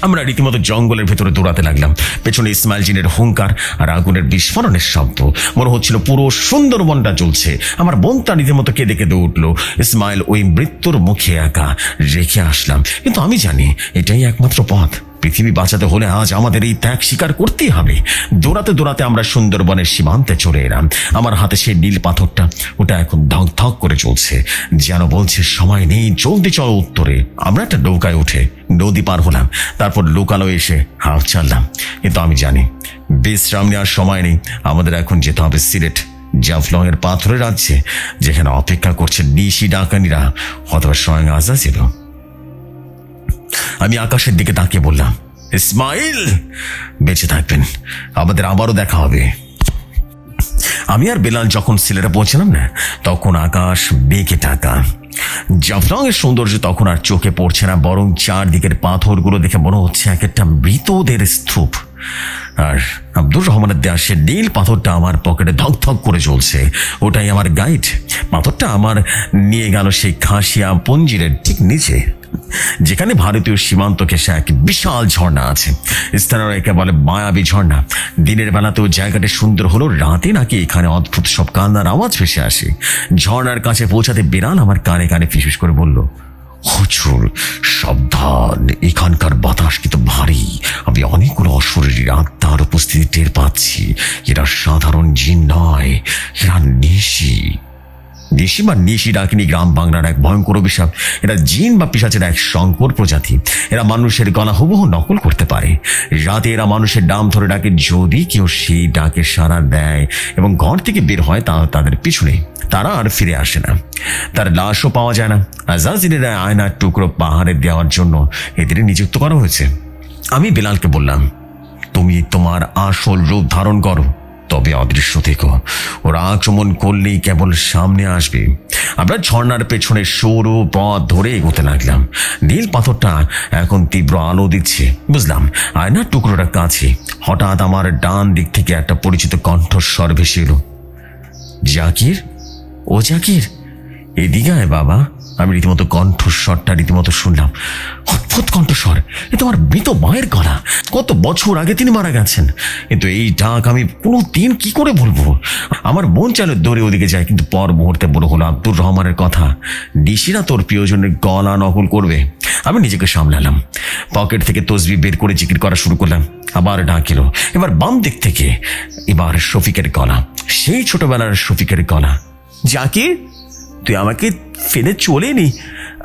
আমরা রীতিমতো জঙ্গলের ভেতরে দৌড়াতে লাগলাম। পেছনে ইসমাইল জিনের হুঙ্কার আর আগুনের বিস্ফোরণের শব্দ। মনে হচ্ছিল পুরো সুন্দরবনটা জ্বলছে। আমার বোনটা রীতিমতো কেঁদে কেঁদে উঠলো। ইসমাইল ওই মৃত্যুর মুখে একা রেখে আসলাম, কিন্তু আমি জানি এটাই একমাত্র পথ। পৃথিবী বাঁচাতে হলে আজ আমাদের এই ত্যাগ স্বীকার করতেই হবে। দৌড়াতে দৌড়াতে আমরা সুন্দরবনের সীমান্তে চলে এলাম। আমার হাতে সেই নীল পাথরটা, ওটা এখন ধক ধক করে চলছে, যেন বলছে সময় নেই, জলদি চলো উত্তরে। আমরা একটা নৌকায় উঠে নদী পার হলাম, তারপর লোকালয়ে এসে হাফ ছাড়লাম। কিন্তু আমি জানি বিশ্রাম নেওয়ার সময় নেই। আমাদের এখন যেতে হবে সিলেট, জাফলং এর পাথরের রাজ্যে, যেখানে অপেক্ষা করছে নিশি ডাকানিরা অথবা স্বয়ং আজাজিল। আমি আকাশের দিকে তাকিয়ে বললাম, ইসমাইল, বেঁচে থাকবেন, আমাদের আবারও দেখা হবে। আমি আর বেলাল যখন সিলেটে পৌঁছলাম না, তখন আকাশ বেঁকে ঢাকা। জাফলং এর সৌন্দর্য তখন আর চোখে পড়ছে না, বরং চারদিকের পাথরগুলো দেখে মনে হচ্ছে এক একটা মৃতদের স্তূপ। আর আব্দুর রহমানের দেয়া সে নীল পাথরটা আমার পকেটে ধক ধক করে চলছে। ওটাই আমার গাইড। পাথরটা আমার নিয়ে গেল সেই খাসিয়া পঞ্জিরের ঠিক নিচে, যেখানে ভারতীয় সীমান্ত ঘেঁষে এক বিশাল ঝর্ণা আছে। স্থানীয়রা একে বলে মায়াবী ঝর্ণা। দিনের বেলাতেও জায়গাটা সুন্দর হলো, রাতে নাকি এখানে অদ্ভুত সব কান্নার আওয়াজ ভেসে আসে। ঝর্ণার কাছে পৌঁছাতে বেলাল আমার কানে কানে ফিসফিস করে বলল, হুজুর সাবধান, এখানকার বাতাস কিন্তু ভারী। আমি অনেকগুলো অশরীরী আত্মার উপস্থিতি টের পাচ্ছি। এরা সাধারণ জিন নয়, এরা নিশি। নিশি বা নিশি ডাকিনী গ্রাম বাংলার এক ভয়ঙ্কর অভিশাপ। এরা জিন বা পিশাচের এক সংকর প্রজাতি। এরা মানুষের গলা হুবহু নকল করতে পারে। রাতে এরা মানুষের ডাম ধরে ডাকে। যদি কেউ সেই ডাকে সাড়া দেয় এবং ঘর থেকে বের হয়, তা তাদের পিছনে তারা আর ফিরে আসে না। তার লাশও পাওয়া যায় না। আজাজিলের আয়নার টুকরো পাহাড়ে দেওয়ার জন্য এদের নিযুক্ত করা হয়েছে। আমি বেলালকে বললাম, তুমি তোমার আসল রূপ ধারণ করো, তবে অদৃশ্য থেকো। ওরা আক্রমণ করলেই কেবল সামনে আসবে। আমরা ঝর্ণার পেছনে সরু পথ ধরে এগোতে লাগলাম। নীল পাথরটা এখন তীব্র আলো দিচ্ছে। বুঝলাম আয়নার টুকরোটা কাছে। হঠাৎ আমার ডান দিক থেকে একটা পরিচিত কণ্ঠস্বর ভেসে এলো। জাকির, ও জাকির, এদিকে আয় বাবা। আমি রীতিমতো কণ্ঠস্বরটা রীতিমতো শুনলাম। অদ্ভুত কণ্ঠস্বর, এ তো আমার মৃত মায়ের গলা। কত বছর আগে তিনি মারা গেছেন, কিন্তু এই ডাক আমি কোনো দিন কি করে বলবো। আমার মন চাইলে দৌড়ে ওদিকে যায়, কিন্তু পর মুহূর্তে বলে হলো আব্দুর রহমানের কথা। নিশিরা তোর প্রিয়জনের গলা নকল করবে। আমি নিজেকে সামলালাম। পকেট থেকে তসবি বের করে জিকির করা শুরু করলাম। আবার ডাক এলো, এবার বাম দিক থেকে। এবার শফিকের গলা, সেই ছোটবেলার শফিকের গলা। জাকির, তুই আমাকে ফেলে চলে নি।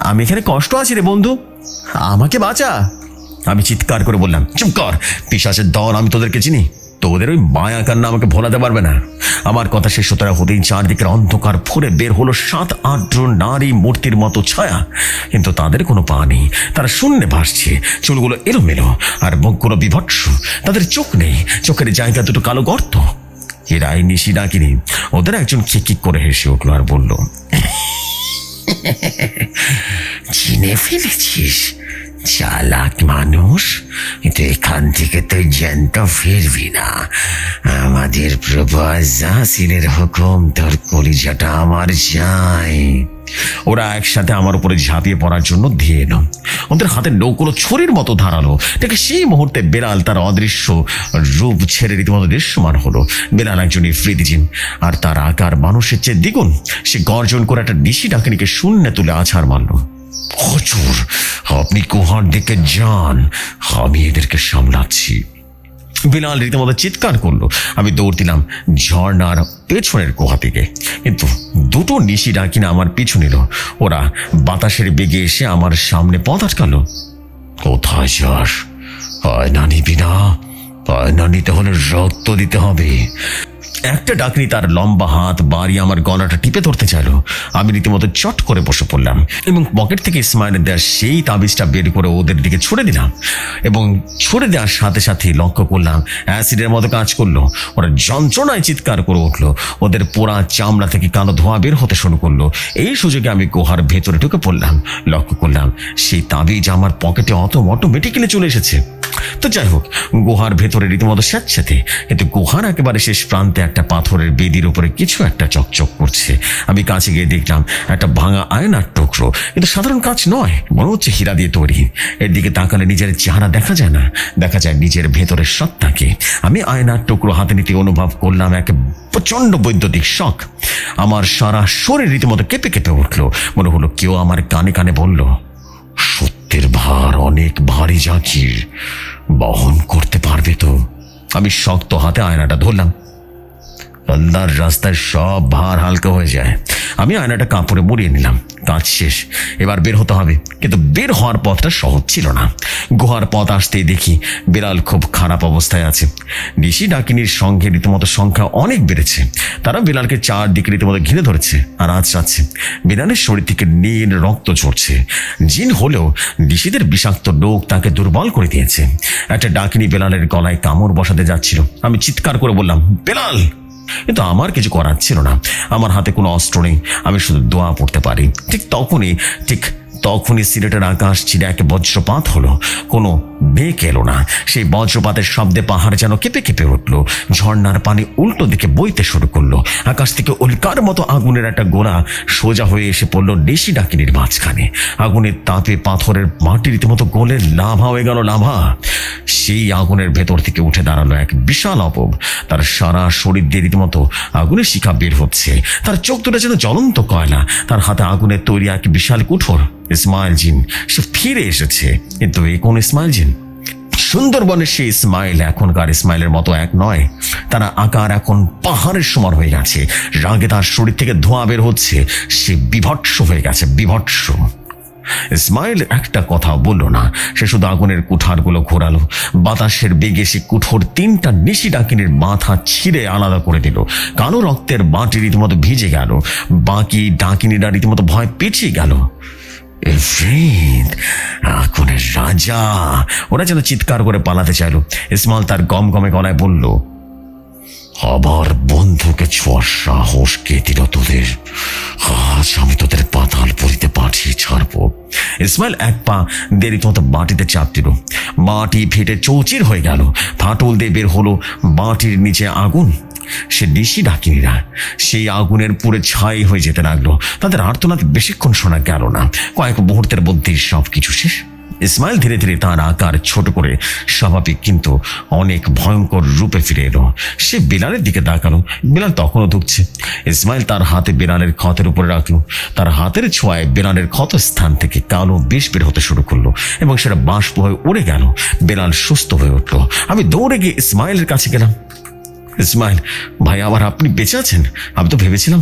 আমি এখানে কষ্ট আছি রে বন্ধু, আমাকে বাঁচা। আমি চিৎকার করে বললাম, চুপ কর, পিশাচের দল, আমি তোদেরকে চিনি। তোদের ওই মায়া কান্না আমাকে ভোলাতে পারবে না। আমার কথা শেষ হতে হতেই চারদিকের অন্ধকার ফুরে বের হলো 7-8 জন নারী মূর্তির মতো ছায়া, কিন্তু তাদের কোনো পা নেই। তারা শূন্যে ভাসছে, চুলগুলো এলোমেলো আর মুখগুলো বিভৎস। তাদের চোখ নেই, চোখের জায়গা দুটো কালো গর্ত। এরাই নিশি ডাকিনি। ওদের একজন খিক করে হেসে উঠলো আর বলল, চিনে ফেলেছিস চালাক মানুষ, কিন্তু এখান থেকে তুই জ্যান্ত ফিরবি না। আমাদের প্রভু আজাজিলের হুকুম, তোর কলিজাটা আমার চাই। ওরা একসাথে আমার উপরে ঝাঁপিয়ে পড়ার জন্য ধেয়ে এলো। ওদের হাতে নৌকোলো ছুরির মতো ধারালো। ঠিক সেই মুহূর্তে বেলাল তার অদৃশ্য রূপ ছেড়ে রীতিমতো দৃশ্যমান হলো। বেলাল একজন ইফরিত জিন, আর তার আকার মানুষের চেয়ে দ্বিগুণ। সে গর্জন করে একটা নিশি ডাকিনীকে শূন্যে তুলে আছাড় মারল। হুজুর, আপনি গুহার দিকে যান, আমি এদেরকে সামলাচ্ছি। বেলাল রীতিমতো চিৎকার করলো। আমি দৌড় দিলাম ঝর্ণার পেছনের গুহা থেকে, কিন্তু দুটো নিশি ডাকিনা আমার পিছু নিল। ওরা বাতাসের বেগে এসে আমার সামনে পথ আটকালো। কোথায় যাস? আয়না নিবি না? আয়না নিতে হলে রক্ত দিতে হবে। একটা ডাকনি তার লম্বা হাত বাড়িয়ে আমার গলাটা টিপে ধরতে চাইল। আমি রীতিমতো চট করে বসে পড়লাম এবং পকেট থেকে ইসমাইলের দেওয়া সেই তাবিজটা বের করে ওদের দিকে ছুড়ে দিলাম, এবং ছুড়ে দেওয়ার সাথে সাথে লক্ষ্য করলাম অ্যাসিডের মতো কাজ করলো। ওরা যন্ত্রণায় চিৎকার করে উঠলো। ওদের পোড়া চামড়া থেকে কালো ধোঁয়া বের হতে শুরু করলো। এই সুযোগে আমি গুহার ভেতরে ঢুকে পড়লাম। লক্ষ্য করলাম সেই তাবিজ আমার পকেটে অটোমেটিক্যালি চলে এসেছে। তো যাই হোক, গুহার ভেতরে রীতিমতো স্যাঁতস্যাঁতে, কিন্তু গুহার একেবারে শেষ প্রান্তে একটা পাথরের বেদির উপরে কিছু একটা চকচক করছে। আমি কাছে গিয়ে দেখলাম একটা ভাঙা আয়নার টুকরো, কিন্তু সাধারণ কাঁচ নয়, মনে হচ্ছে হীরা দিয়ে তৈরি। এর দিকে তাকালে নিজের চেহারা দেখা যায় না, দেখা যায় নিজের ভেতরের সত্তাকে। আমি আয়নার টুকরো হাতে নিতে অনুভব করলাম এক প্রচন্ড বৈদ্যুতিক শক। আমার সারা শরীর রীতিমতো কেঁপে কেঁপে উঠলো। মনে হলো কেউ আমার কানে কানে বলল, সত্যের ভার অনেক ভারী, জাকির, বহন করতে পারবে তো? আমি শক্ত হাতে আয়নাটা ধরলাম। আল্লাহর রাস্তায় সব ভার হালকা হয়ে যায়। আমি আয়নাটা কাপড়ে মুড়িয়ে নিলাম। কাজ শেষ, এবার বের হতে হবে। কিন্তু বের হওয়ার পথটা সহজ ছিল না। গুহার পথ আসতেই দেখি বেলাল খুব খারাপ অবস্থায় আছে। নিশি ডাকিনীর সঙ্গে রীতিমতো সংখ্যা অনেক বেড়েছে। তারা বেলালকে চারদিকে রীতিমতো ঘিরে ধরেছে আর আঁচড়াচ্ছে। বেলালের শরীর থেকে নীল রক্ত ঝরছে। জিন হলেও নিশিদের বিষাক্ত রোগ তাকে দুর্বল করে দিয়েছে। একটা ডাকিনী বেলালের গলায় কামড় বসাতে যাচ্ছিল। আমি চিৎকার করে বললাম, বেলাল! কিন্তু আমার কিছু করার ছিল না। আমার হাতে কোনো অস্ত্র নেই, আমি শুধু দোয়া পড়তে পারি। ঠিক তখনই সিলেটের আকাশ ছিঁড়ে এক বজ্রপাত হলো। কোনো বেগ এলো না। সেই বজ্রপাতের শব্দে পাহাড় যেন কেঁপে কেঁপে উঠলো। ঝর্ণার পানি উল্টো দিকে বইতে শুরু করলো। আকাশ থেকে উল্কার মতো আগুনের একটা গোলা সোজা হয়ে এসে পড়লো নিশি ডাকিনীর মাঝখানে। আগুনের তাপে পাথরের মাটি রীতিমতো গলে লাভা হয়ে গেল। লাভা সেই আগুনের ভেতর থেকে উঠে দাঁড়ালো এক বিশাল অপব। তার সারা শরীর দিয়ে রীতিমতো আগুনের শিখা বের হচ্ছে। তার চোখ দুটো যেন জ্বলন্ত কয়লা। তার হাতে আগুনের তৈরি এক বিশাল কুঠোর। ইসমাইল জিন সে ফিরে এসেছে। কিন্তু এই কোন ইসমাইল জিন? সুন্দরবনের সেই ইসমাইল এখনকার ইসমাইলের মতো এক নয়। তার আকার এখন পাহাড়ের সমান হয়ে গেছে। রাগে তার শরীর থেকে ধোঁয়া বের হচ্ছে। সে বিভৎস হয়ে গেছে, বিভৎস। ইসমাইল একটা কথা বলল না, সে শুধু আগুনের কুঠারগুলো ঘোরালো। বাতাসের বেগে সে কুঠোর 3টা নিশি ডাকিনীর মাথা ছিঁড়ে আলাদা করে দিল। কালো রক্তের বাটি রীতিমতো ভিজে গেল। বাকি ডাকিনীরা রীতিমতো ভয় পিছিয়ে গেল। আগুনের রাজা! ওরা যেন চিৎকার করে পালাতে চাইল। ইসমাইল তার গমগমে গলায় বলল, আবার বন্ধুকে ছোঁয়ার সাহস কে দিল তোদের? আজ আমি তোদের পাতাল পুরীতে পাঠিয়ে ছাড়বো। ইসমাইল এক পা দেরি মতো মাটিতে চাপ দিল। মাটি ফেটে চৌচির হয়ে গেল। ফাটল দিয়ে বের হলো মাটির নিচে আগুন। সে নিশি ডাকিনীরা সেই আগুনের পুরে ছাই হয়ে যেতে লাগলো। তাদের আর্তনাদ বেশিক্ষণ শোনা গেল না। কয়েক মুহূর্তের মধ্যেই সবকিছু শেষ। ইসমাইল ধীরে ধীরে তার আকার ছোট করে স্বাভাবিক কিন্তু অনেক ভয়ঙ্কর রূপে ফিরে এলো। সে বিলালের দিকে তাকালো। বিলাল তখনও ধুকছে। ইসমাইল তার হাতে বিলালের ক্ষতের উপরে রাখলো। তার হাতের ছোঁয়ায় বিলালের ক্ষত স্থান থেকে কালো বিষ বের হতে শুরু করলো এবং সেটা বাষ্প হয়ে উড়ে গেল। বিলাল সুস্থ হয়ে উঠলো। আমি দৌড়ে গিয়ে ইসমাইলের কাছে গেলাম। ইসমাইল ভাই, আবার আপনি বেঁচে আছেন? আমি তো ভেবেছিলাম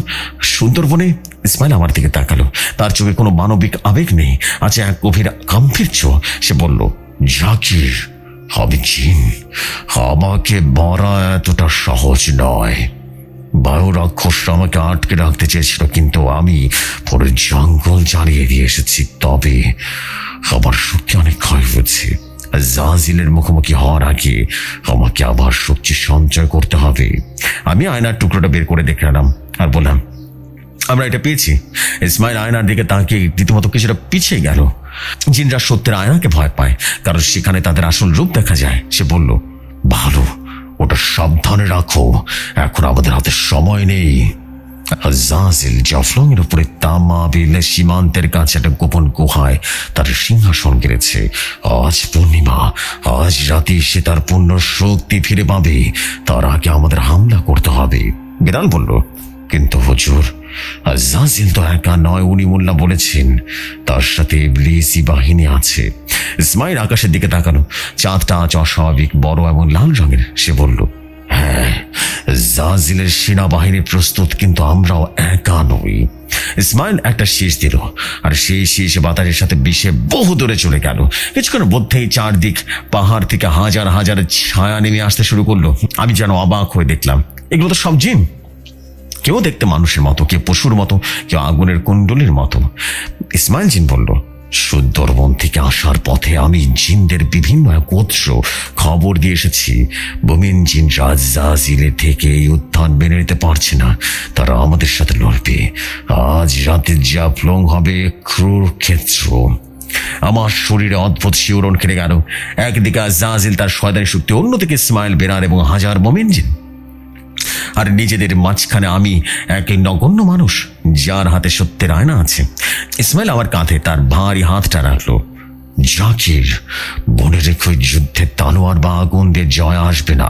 সুন্দরবনে। ইসমাইল আমার দিকে তাকালো। তার চোখে কোনো মানবিক আবেগ নেই, আছে এক গভীর গাম্ভীর্য। সে বলল, জাকির, আমি জিন। আমাকে মারা এতটা সহজ নয়। বায়ু রাক্ষসরা আমাকে আটকে রাখতে চেয়েছিল, কিন্তু আমি পুরো জঙ্গল জ্বালিয়ে দিয়ে এসেছি। তবে আমার শক্তি অনেক ক্ষয় হয়েছে। জাজিলের মুখোমুখি হওয়ার আগে আমাকে আবার শক্তি সঞ্চয় করতে হবে। আমি আয়নার টুকরোটা বের করে দেখলাম আর বললাম, আমরা এটা পেয়েছি। ইসমাইল আয়নার দিকে তাকিয়ে রীতিমতো কিছুটা পিছিয়ে গেল। জিনরা সত্যের আয়নাকে ভয় পায়, কারণ সেখানে তাদের আসল রূপ দেখা যায়। সে বলল, ভালো, ওটা সাবধানে রাখো, এখন আমাদের হাতে সময় নেই। জাজিল জাফলং এর উপরে তামাবিল সীমান্তের কাছে একটা গোপন গুহায় তার সিংহাসন গেড়েছে। আজ পূর্ণিমা, আজ রাতে সে তার পূর্ণ শক্তি ফিরে পাবে। তার আগে আমাদের হামলা করতে হবে। বিলাল বলল, কিন্তু হুজুর, জাজিল তো একা নয়, উনি মোল্লা বলেছেন তার সাথে ইবলিসি বাহিনী আছে। ইসমাইল আকাশের দিকে তাকালো। চাঁদটা আজ অস্বাভাবিক বড় এবং লাল রঙের। সে বলল, হ্যাঁ, জাজিলের সেনাবাহিনী প্রস্তুত, কিন্তু আমরাও একা নই। ইসমাইল একটা শীষ দিল, আর সেই শীষ বাতাসের সাথে বিষে বহু দূরে চলে গেল। কিছুক্ষণের মধ্যেই চারদিক পাহাড় থেকে হাজার হাজার ছায়া নেমে আসতে শুরু করলো। আমি যেন অবাক হয়ে দেখলাম, এগুলো তো সব জিন। কেউ দেখতে মানুষের মতো, কেউ পশুর মতো, কেউ আগুনের কুণ্ডলীর মতো। ইসমাইল জিন বলল, সুন্দরবন থেকে আসার পথে আমি জিনদের বিভিন্ন গোত্র খবর দিয়ে এসেছি। বমিন জিন জাজিলে থেকে এই উত্থান মেনে নিতে পারছে না। তারা আমাদের সাথে লড়বে। আজ রাতে জাফলং হবে ক্রুর ক্ষেত্র। আমার শরীরে অদ্ভুত শিহরণ খেলে গেল। একদিকে জাজিল তার শয়তানি শক্তি, অন্যদিকে ইসমাইল, বেরার এবং হাজার বমিন জিন। আর নিজেদের মাঝখানে আমি এক নগণ্য মানুষ যার হাতে সত্যের আয়না আছে। ইসমাইল আমার কাঁধে তার ভারী হাতটা রাখলো। জাকির, মনে রেখো, যুদ্ধে তালোয়ার বা আগুন দিয়ে জয় আসবে না।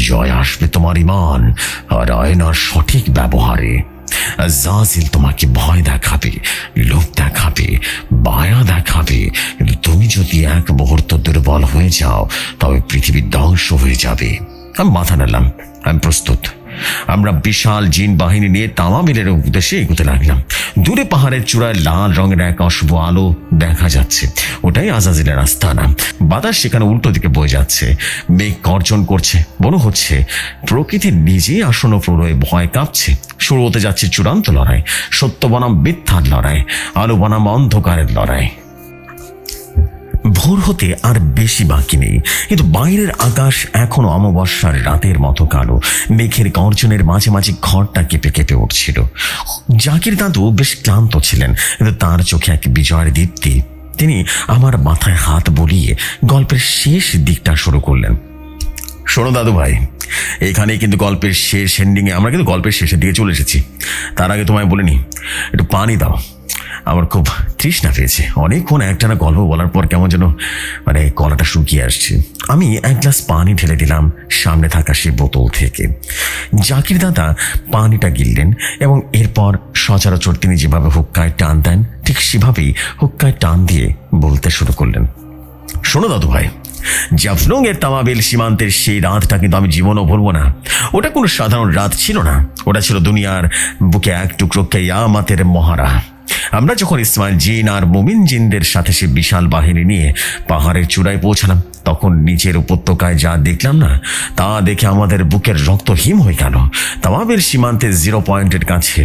জয় আসবে তোমার ঈমান আর আয়নার সঠিক ব্যবহারে। জাজিল তোমাকে ভয় দেখাবে, লোভ দেখাবে, মায়া দেখাবে, কিন্তু তুমি যদি এক মুহূর্ত দুর্বল হয়ে যাও তবে পৃথিবী ধ্বংস হয়ে যাবে। আমি মাথা নাড়লাম, আমি প্রস্তুত। আমরা বিশাল জিন বাহিনী নিয়ে তামাবিলের উদ্দেশ্যে এগোতে লাগলাম। দূরে পাহাড়ের চূড়ায় লাল রঙের এক অশুভ আলো দেখা যাচ্ছে। ওটাই আজাজিলের আস্তানা। বাতাস সেখানে উল্টো দিকে বয়ে যাচ্ছে। মেঘ গর্জন করছে। মনে হচ্ছে প্রকৃতি নিজেই আসন্ন প্রলয়ে ভয় কাঁপছে। শুরু হতে যাচ্ছে চূড়ান্ত লড়াই, সত্য বনাম মিথ্যার লড়াই, আলো বনাম অন্ধকারের লড়াই। ভোর হতে আর বেশি বাকি নেই, কিন্তু বাইরের আকাশ এখনো অমাবস্যার রাতের মতো কালো। মেঘের গর্জনের মাঝে মাঝে ঘরটা কেঁপে কেঁপে উঠছিল। জাকির দাদু বেশ ক্লান্ত ছিলেন, কিন্তু তার চোখে এক বিজয়ের দীপ্তি। তিনি আমার মাথায় হাত বুলিয়ে গল্পের শেষ দিকটা শুরু করলেন। শোনো দাদু ভাই, এখানে কিন্তু গল্পের শেষ এন্ডিংয়ে আমরা কিন্তু গল্পের শেষের দিকে চলে এসেছি। তার আগে তোমায় বলিনি, একটু পানি দাও। আমার খুব তৃষ্ণা পেয়েছে। অনেকক্ষণ একটানা গল্প বলার পর কেমন যেন গলাটা শুকিয়ে আসছে। আমি এক গ্লাস পানি ঢেলে দিলাম সামনে থাকা সেই বোতল থেকে। জাকির দাদা পানিটা গিললেন এবং এরপর সচরাচর তিনি যেভাবে হুক্কায় টান দেন ঠিক সেভাবেই হুক্কায় টান দিয়ে বলতে শুরু করলেন, শোনো দাদু ভাই, জাফলং এর তামাবিল সীমান্তের সেই রাতটা কিন্তু আমি জীবনও ভুলবো না। ওটা কোনো সাধারণ রাত ছিল না, ওটা ছিল দুনিয়ার বুকে এক টুকরো কেয়ামতের মহারা। আমরা যখন ইসমাইল জিন আর মুমিন জিনদের সাথে সে বিশাল বাহিনী নিয়ে পাহাড়ের চূড়ায় পৌঁছালাম, তখন নিচের উপত্যকায় যা দেখলাম না, তা দেখে আমাদের বুকের রক্ত হিম হয়ে গেল। তামাবিল সীমান্তের 0 পয়েন্টের কাছে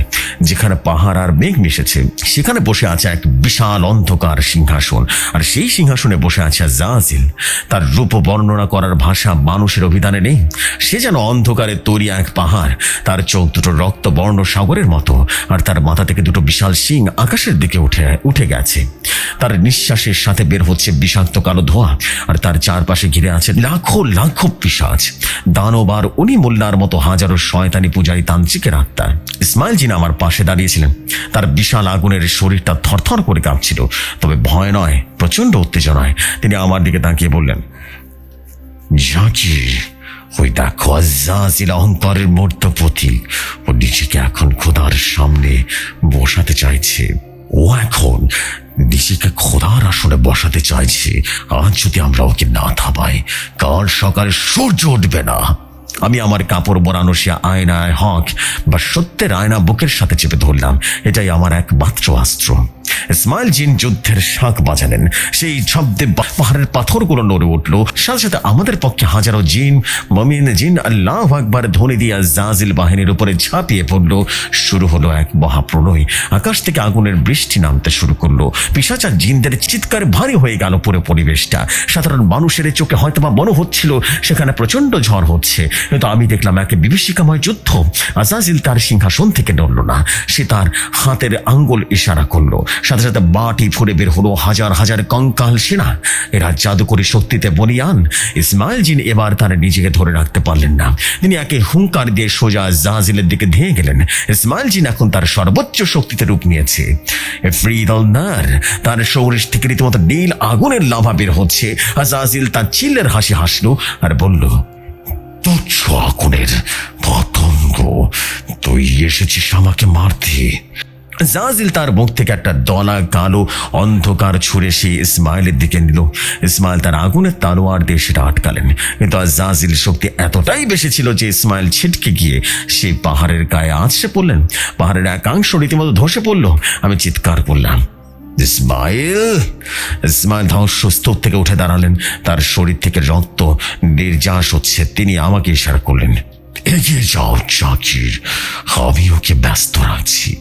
যেখানে পাহাড় আর মেঘ মিশেছে, সেখানে বসে আছে এক বিশাল অন্ধকার সিংহাসন, আর সেই সিংহাসনে বসে আছে আযাজিল। তার রূপ বর্ণনা করার ভাষা মানুষের অভিধানে নেই। সে যেন অন্ধকারে তৈরি এক পাহাড়, তার চোখ দুটো রক্ত বর্ণ সাগরের মতো, আর তার মাথা থেকে দুটো বিশাল শিং আকাশের দিকে উঠে গেছে। তার নিঃশ্বাসের সাথে বের হচ্ছে বিষাক্ত কালো ধোঁয়া, আর তার চারপাশে ঘিরে আছে লাখো লাখো পিশাচ, দানব আর উনি মোল্লার মতো হাজারো শয়তানি পূজারী তান্ত্রিকের আত্মা। ইসমাইল জিন আমার পাশে দাঁড়িয়েছিলেন। তার বিশাল আগুনের শরীরটা থরথর করে কাঁপছিল, তবে ভয় নয়, প্রচন্ড উত্তেজনায়। তিনি আমার দিকে তাকিয়ে বললেন, জাকির, ওই দেখো আযাজিল অহংকারের মূর্ত প্রতীক। ও নিজেকে এখন খোদার সামনে বসাতে চাইছে। ও এখন নিজেকে খোদার আসনে বসাতে চাইছে। আজ যদি আমরা ওকে না থামাই, কাল সকালে সূর্য উঠবে না। আমি আমার কাপড় বরানো সে আয়নায় হক বা সত্যের আয়না বুকের সাথে চেপে ধরলাম। এটাই আমার একমাত্র অস্ত্র। ইসমাইল জিন যুদ্ধের শাঁখ বাজালেন। সেই শব্দে পাহাড়ের পাথরগুলো নড়ে উঠল। সাথে সাথে আমাদের পক্ষে হাজারো জিন, মুমিন জিন আল্লাহু আকবার ধ্বনি দিয়ে আযাজিল বাহিনীর উপরে ঝাঁপিয়ে পড়ল। শুরু হলো এক মহাপ্রলয়। আকাশ থেকে আগুনের বৃষ্টি নামতে শুরু করলো। পিশাচ আর জিনদের চিৎকার ভারী হয়ে গেল পুরো পরিবেশটা। সাধারণ মানুষের চোখে হয়তোবা মনে হচ্ছিল সেখানে প্রচন্ড ঝড় হচ্ছে, কিন্তু আমি দেখলাম এক বিভীষিকাময় যুদ্ধ। আযাজিল তার সিংহাসন থেকে নড়ল না। সে তার হাতের আঙ্গুল ইশারা করলো। সাথে সাথে বাটি ফুড়ে বের হলো হাজার হাজার কঙ্কাল সেনা। এরা জাদুকরী শক্তিতে বলিয়ান। ইসমাইল জিন এবার তার নিজেকে ধরে রাখতে পারলেন না। তিনি একে হুঙ্কার দিয়ে সোজা আযাজিলের দিকে ধেয়ে গেলেন। ইসমাইল জিন এখন তার সর্বোচ্চ শক্তিতে রূপ নিয়েছে। ফ্রিদল নার, তার শরীর থেকে রীতিমতো নীল আগুনের লাভা বের হচ্ছে। আযাজিল তার চিল্লের হাসি হাসলো আর বলল, তুচ্ছ আগুনের পতঙ্গ, তুই এসেছিস আমাকে মারতে। আযাজিল তার মুখ থেকে একটা দলা কালো অন্ধকার ছুঁড়ে সে ইসমাইলের দিকে নিল। ইসমাইল তার আগুনের তালোয়ার দিয়ে সেটা আটকালেন, কিন্তু আযাজিল শক্তি এতটাই বেশি ছিল যে ইসমাইল ছিটকে গিয়ে সেই পাহাড়ের গায়ে আছড়ে পড়লেন। পাহাড়ের একাংশ রীতিমতো ধসে পড়ল। আমি চিৎকার করলাম, ইসমাইল! ইসমাইল ধ্বংসস্তূপ থেকে উঠে দাঁড়ালেন। তার শরীর থেকে রক্ত নির্যাস হচ্ছে। তিনি আমাকে ইশারা করলেন, এগিয়ে যাও জাকির, আমি ওকে ব্যস্ত রাখছি।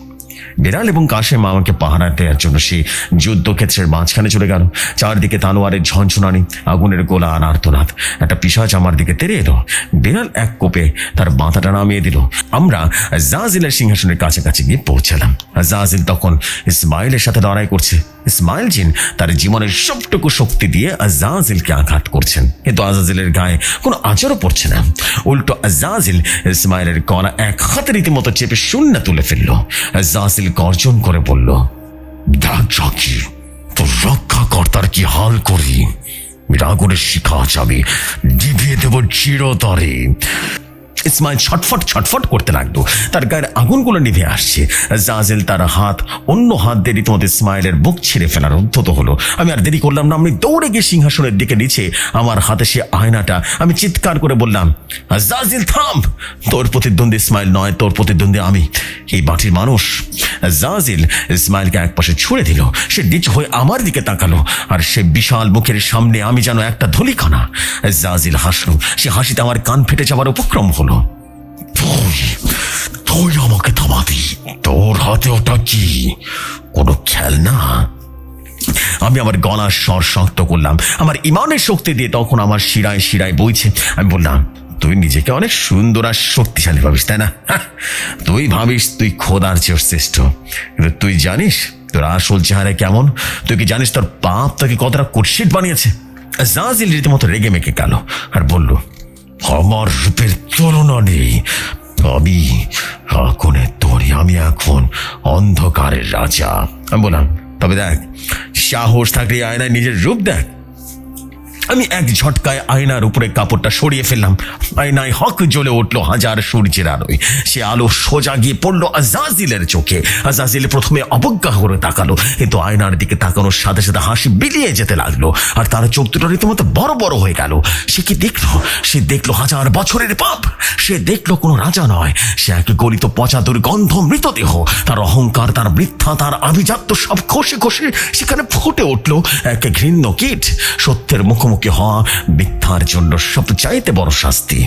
বেলাল এবং কাশেম আমাকে পাহারা দেওয়ার জন্য সেই যুদ্ধক্ষেত্রের মাঝখানে চলে গেল। চারদিকে তালোয়ারের ঝনঝনানি, আগুনের গোলা আর আর্তনাদ। একটা পিশাচ আমার দিকে তেড়ে এলো। বেলাল এক কোপে তার মাথাটা নামিয়ে দিল। আমরা আযাজিলের সিংহাসনের কাছাকাছি গিয়ে পৌঁছালাম। আযাজিল তখন ইসমাইলের সাথে লড়াই করছে। ইসমাইল জিন তার জীবনের সবটুকু শক্তি দিয়ে আযাজিলকে আঘাত করছেন, কিন্তু আযাজিলের গায়ে কোনো আঁচড়ও পড়ছে না। উল্টো আযাজিল ইসমাইলের গলা এক হাতে রীতিমতো চেপে শূন্য তুলে ফেলল। আযাজিল গর্জন করে বলল, দেখ জাকির, তোর রক্ষাকর্তার কি হাল করি। আগুনের শিখা আমি নিভিয়ে দেব চিরতরে। ইসমাইল ছটফট ছটফট করতে লাগলো। তার গায়ের আগুনগুলো নিভে আসছে। আযাজিল তার হাত অন্য হাত দিয়ে রীতিমতো ইসমাইলের বুক ছিঁড়ে ফেলার উদ্যত হলো। আমি আর দেরি করলাম না। আমি দৌড়ে গিয়ে সিংহাসনের দিকে নিচে আমার হাতে সে আয়নাটা। আমি চিৎকার করে বললাম, আযাজিল থাম! তোর প্রতিদ্বন্দ্বী ইসমাইল নয়, তোর প্রতিদ্বন্দ্বী আমি, এই মাটির মানুষ। আযাজিল ইসমাইলকে এক পাশে ছুঁড়ে দিল। সে নিচু হয়ে আমার দিকে তাকালো, আর সে বিশাল মুখের সামনে আমি যেন একটা ধুলিখানা। আযাজিল হাসলো। সে হাসিতে আমার কান ফেটে যাওয়ার উপক্রম হলো। তুই আমাকে থামাবি? তোর হাতে ওটা কি, কোনো খেলনা? আমি আমার গলার স্বর শক্ত করলাম। আমার ইমানের শক্তি দিয়ে তখন আমার শিরায় শিরায় বইছে। আমি বললাম, তুই নিজেকে অনেক সুন্দর আর শক্তিশালী ভাবিস, তাই না? তুই ভাবিস তুই খোদার চেয়ে শ্রেষ্ঠ, কিন্তু তুই জানিস তোর আসল চেহারা কেমন? তুই কি জানিস তোর পাপ তোকে কতটা কুৎসিত বানিয়েছে? আযাজিল রীতিমতো রেগে মেগে গেল আর বলল, আমার রূপের তুলনা নেই। আমি আগুনের তরি, আমি এখন অন্ধকারের রাজা। আমি বললাম, তবে দেখ, সাহস থাকলে আয়নায় নিজের রূপ দেখ। আমি এক ঝটকায় আয়নার উপরে কাপড়টা সরিয়ে ফেললাম। আয়নায় হক জ্বলে উঠলো হাজার সূর্যের আলোয়। সে আলো সোজা গিয়ে পড়লো আজাজিলের চোখে। আজাজিল প্রথমে অবজ্ঞা করে তাকালো, কিন্তু আয়নার দিকে তাকানোর সাথে সাথে হাসি বিলিয়ে যেতে লাগলো, আর তার চোখ দুটো রীতিমতো বড় বড় হয়ে গেল। সে কি দেখলো? সে দেখলো হাজার বছরের পাপ। সে দেখলো কোনো রাজা নয়, সে এক গলিত পচা দুর্গন্ধ মৃতদেহ। তার অহংকার, তার মিথ্যা, তার আভিজাত্য সব খসে খসে সেখানে ফুটে উঠলো এক ঘৃণ্য কীট। সত্যের মুখোমুখি হওয়া মিথ্যার জন্য সবচাইতে বড় শাস্তি।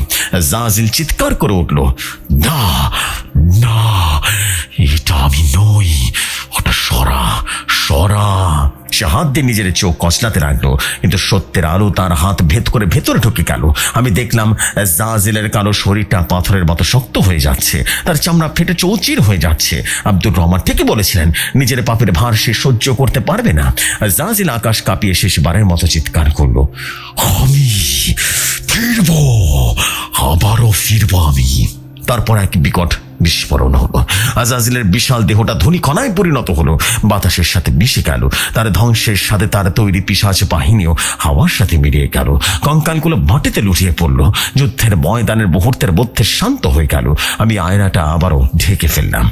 জাজিল চিৎকার করে উঠল, না না, এটা আমি নই, ওটা সরা সরা। সে হাত দিয়ে নিজের চোখ কচলাতে লাগলো, কিন্তু সত্যের আলো তার হাত ভেদ করে ভেতরে ঢুকে গেল। আমি দেখলাম জাজিলের কালো শরীরটা পাথরের মতো শক্ত হয়ে যাচ্ছে, তার চামড়া ফেটে চৌচির হয়ে যাচ্ছে। আব্দুর রহমান ঠিকই বলেছিলেন, নিজের পাপের ভার সে সহ্য করতে পারবে না। জাজিল আকাশ কাঁপিয়ে শেষবারের মতো চিৎকার করলো, আমি ফিরব, আবারও ফিরব আমি। তারপর এক বিকট বিস্ফোরণ হলো। আজাজিলের বিশাল দেহটা ধূলিকণায় পরিণত হলো, বাতাসের সাথে মিশে গেল। তার ধ্বংসের সাথে তার তৈরি পিশাচ বাহিনীও হাওয়ার সাথে মিলিয়ে গেল। কঙ্কালগুলো মাটিতে লুটিয়ে পড়লো। যুদ্ধের ময়দানের মুহূর্তের মধ্যে শান্ত হয়ে গেল। আমি আয়নাটা আবারও ঢেকে ফেললাম।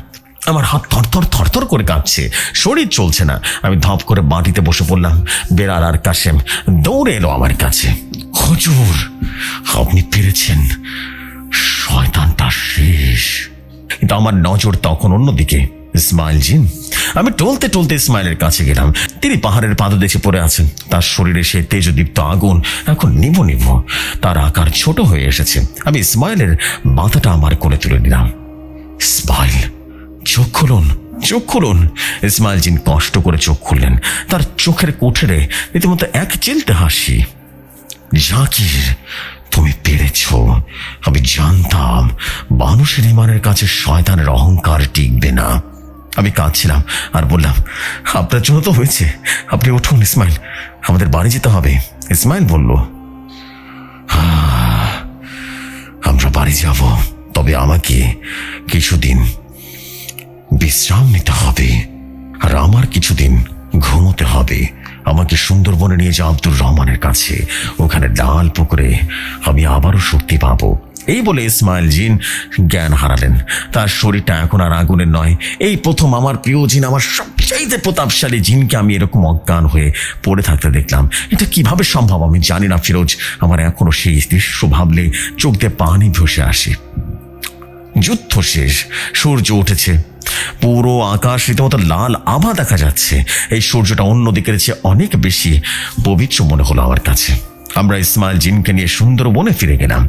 আমার হাত থরথর থরথর করে কাঁপছে, শরীর চলছে না। আমি ধপ করে মাটিতে বসে পড়লাম। বেলাল আর কাশেম দৌড়ে এলো আমার কাছে। হুজুর, আপনি পেরেছেন, শয়তানটা শেষ। কিন্তু আমার নজর তখন অন্যদিকে। ইসমাইল জিন। আমি টলতে টলতে ইসমাইলের কাছে গেলাম। তিনি পাহাড়ের পাদদেশে পড়ে আছেন। তার শরীরে সে তেজদীপ্ত আগুন এখন নিভো নিভো, তার আকার ছোট হয়ে এসেছে। আমি ইসমাইলের মাথাটা আমার কোলে তুলে নিলাম। ইসমাইল, চোখ খুলুন, চোখ খুলুন। ইসমাইল জিন কষ্ট করে চোখ খুললেন। তার চোখের কোঠরে রীতিমতো এক চিলতে হাসি। জাকির, তুমি পেরেছ। আমি জানতাম মানুষের ইমানের কাছে শয়তানের অহংকার টিকবে না। আমি কাঁদছিলাম আর বললাম, আপনার জন্য তো হয়েছে, আপনি উঠুন ইসমাইল, আমাদের বাড়ি যেতে হবে। ইসমাইল বলল, আমরা বাড়ি যাব, তবে আমাকে কিছুদিন বিশ্রাম নিতে হবে, আর আমার কিছুদিন ঘুমোতে হবে। আমাকে সুন্দরবনে নিয়ে যাও আব্দুর রহমানের কাছে, ওখানে ডাল পুকুরে আমি আবারও শক্তি পাবো। এই বলে ইসমাইল জিন জ্ঞান হারালেন। তার শরীরটা এখন আর আগুনের নয়। এই প্রথম আমার প্রিয় জিন, আমার সবচাইতে প্রতাপশালী জিনকে আমি এরকম অজ্ঞান হয়ে পড়ে থাকতে দেখলাম। এটা কিভাবে সম্ভব আমি জানি না ফিরোজ। আমার এখনো সেই দৃশ্য ভাবলে চোখ দিয়ে পানি ভেসে আসে। যুদ্ধ শেষ, সূর্য উঠেছে। পুরো আকাশ রীতিমতো লাল আভা দেখা যাচ্ছে। এই সূর্যটা অন্যদিকের চেয়ে অনেক বেশি পবিত্র মনে হলো আমার কাছে। আমরা ইসমাইল জিনকে নিয়ে সুন্দরবনে ফিরে গেলাম।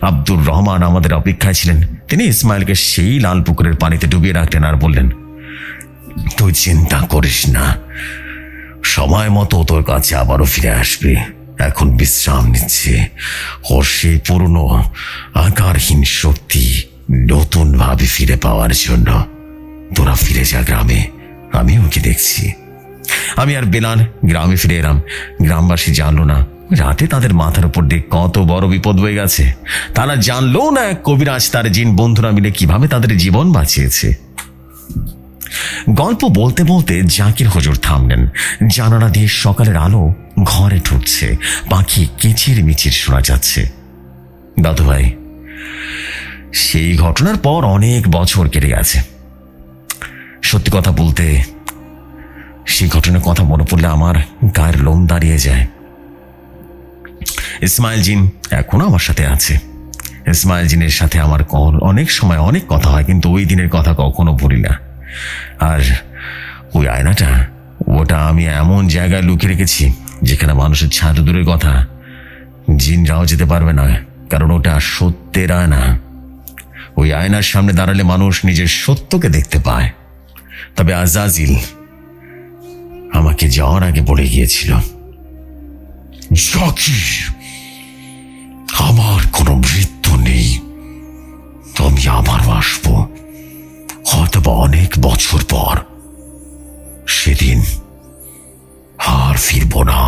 আব্দুর রহমান আমাদের অপেক্ষায় ছিলেন। তিনি ইসমাইলকে সেই লাল পুকুরের পানিতে ডুবিয়ে রাখলেন আর বললেন, তুই চিন্তা করিস না, সময় মতো তোর কাছে আবারও ফিরে আসবে। এখন বিশ্রাম নিচ্ছে। ওর সেই পুরনো আকারহীন শক্তি নতুন ভাবে ফিরে পাওয়ার জন্য। তোরা ফিরে যা গ্রামে, আমি ওকে দেখছি। আমি আর বেলাল গ্রামে ফিরে এলাম। গ্রামবাসী জানলো না রাতে তাদের মাথার উপর দিয়ে কত বড় বিপদ হয়ে গেছে। তারা জানলো না এক কবিরাজ তার জিন বন্ধুরা মিলে কিভাবে তাদের জীবন বাঁচিয়েছে। গল্প বলতে বলতে জাকির হুজুর থামলেন। জানালা দিয়ে সকালের আলো ঘরে ঢুকছে, পাখি কিচির মিচির শোনা যাচ্ছে। দাদু ভাই, সেই ঘটনার পর অনেক বছর কেটে গেছে। সত্যি কথা বলতে, সেই ঘটনার কথা মনে পড়লে আমার গায়ের লোম দাঁড়িয়ে যায়। ইসমাইল জিন এখনো আমার সাথে আছে। ইসমাইল জিনের সাথে আমার অনেক সময় অনেক কথা হয়, কিন্তু ওই দিনের কথা কখনো ভুলি না। আর ওই আয়নাটা, ওটা আমি এমন জায়গায় লুকিয়ে রেখেছি যেখানে মানুষের ছাদ দূরের কথা, জিনরাও যেতে পারবে না, কারণ ওটা সত্যের আয়না। ওই আয়নার সামনে দাঁড়ালে মানুষ নিজের সত্যকে দেখতে পায়। তবে আজাজিল আমাকে যাওয়ার আগে বলে গিয়েছিল, জাকির, আমার কোনো মৃত্যু নেই, আমি আবার আসবো, হয়তো অনেক বছর পর। সেদিন আর ফিরব না।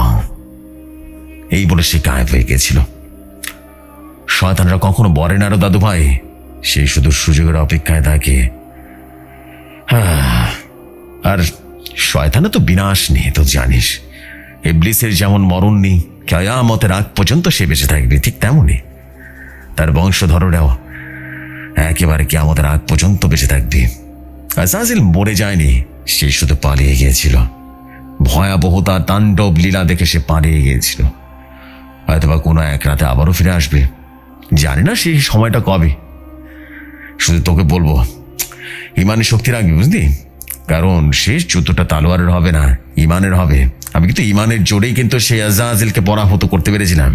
এই বলে সে গায়েব হয়ে গেছিল। শয়তানরা কখনো বলে না, দাদু ভাই, সে শুধু সুযোগের অপেক্ষায় থাকে। আর শয়তানে তো বিনাশ নেই, তো জানিস। ইবলিসের যেমন মরণ নেই, কিয়ামতের আগ পর্যন্ত সে বেঁচে থাকবে, ঠিক তেমনই তার বংশধররাও একেবারে কিয়ামতের আগ পর্যন্ত বেঁচে থাকবে। আজাজিল মরে যায়নি, সে শুধু পালিয়ে গিয়েছিল। ভয়াবহতা তাণ্ডব লীলা দেখে সে পালিয়ে গিয়েছিল। হয়তোবা কোনো এক রাতে আবারও ফিরে আসবে, জানি না সেই সময়টা কবে। শুধু তোকে বলবো ইমানের শক্তি রাখবি, বুঝলি? কারণ শেষ যুদ্ধটা তালোয়ারের হবে না, ইমানের হবে। আমি কিন্তু ইমানের জোরেই কিন্তু সেই আজাজিলকে পরাহত করতে পেরেছিলাম।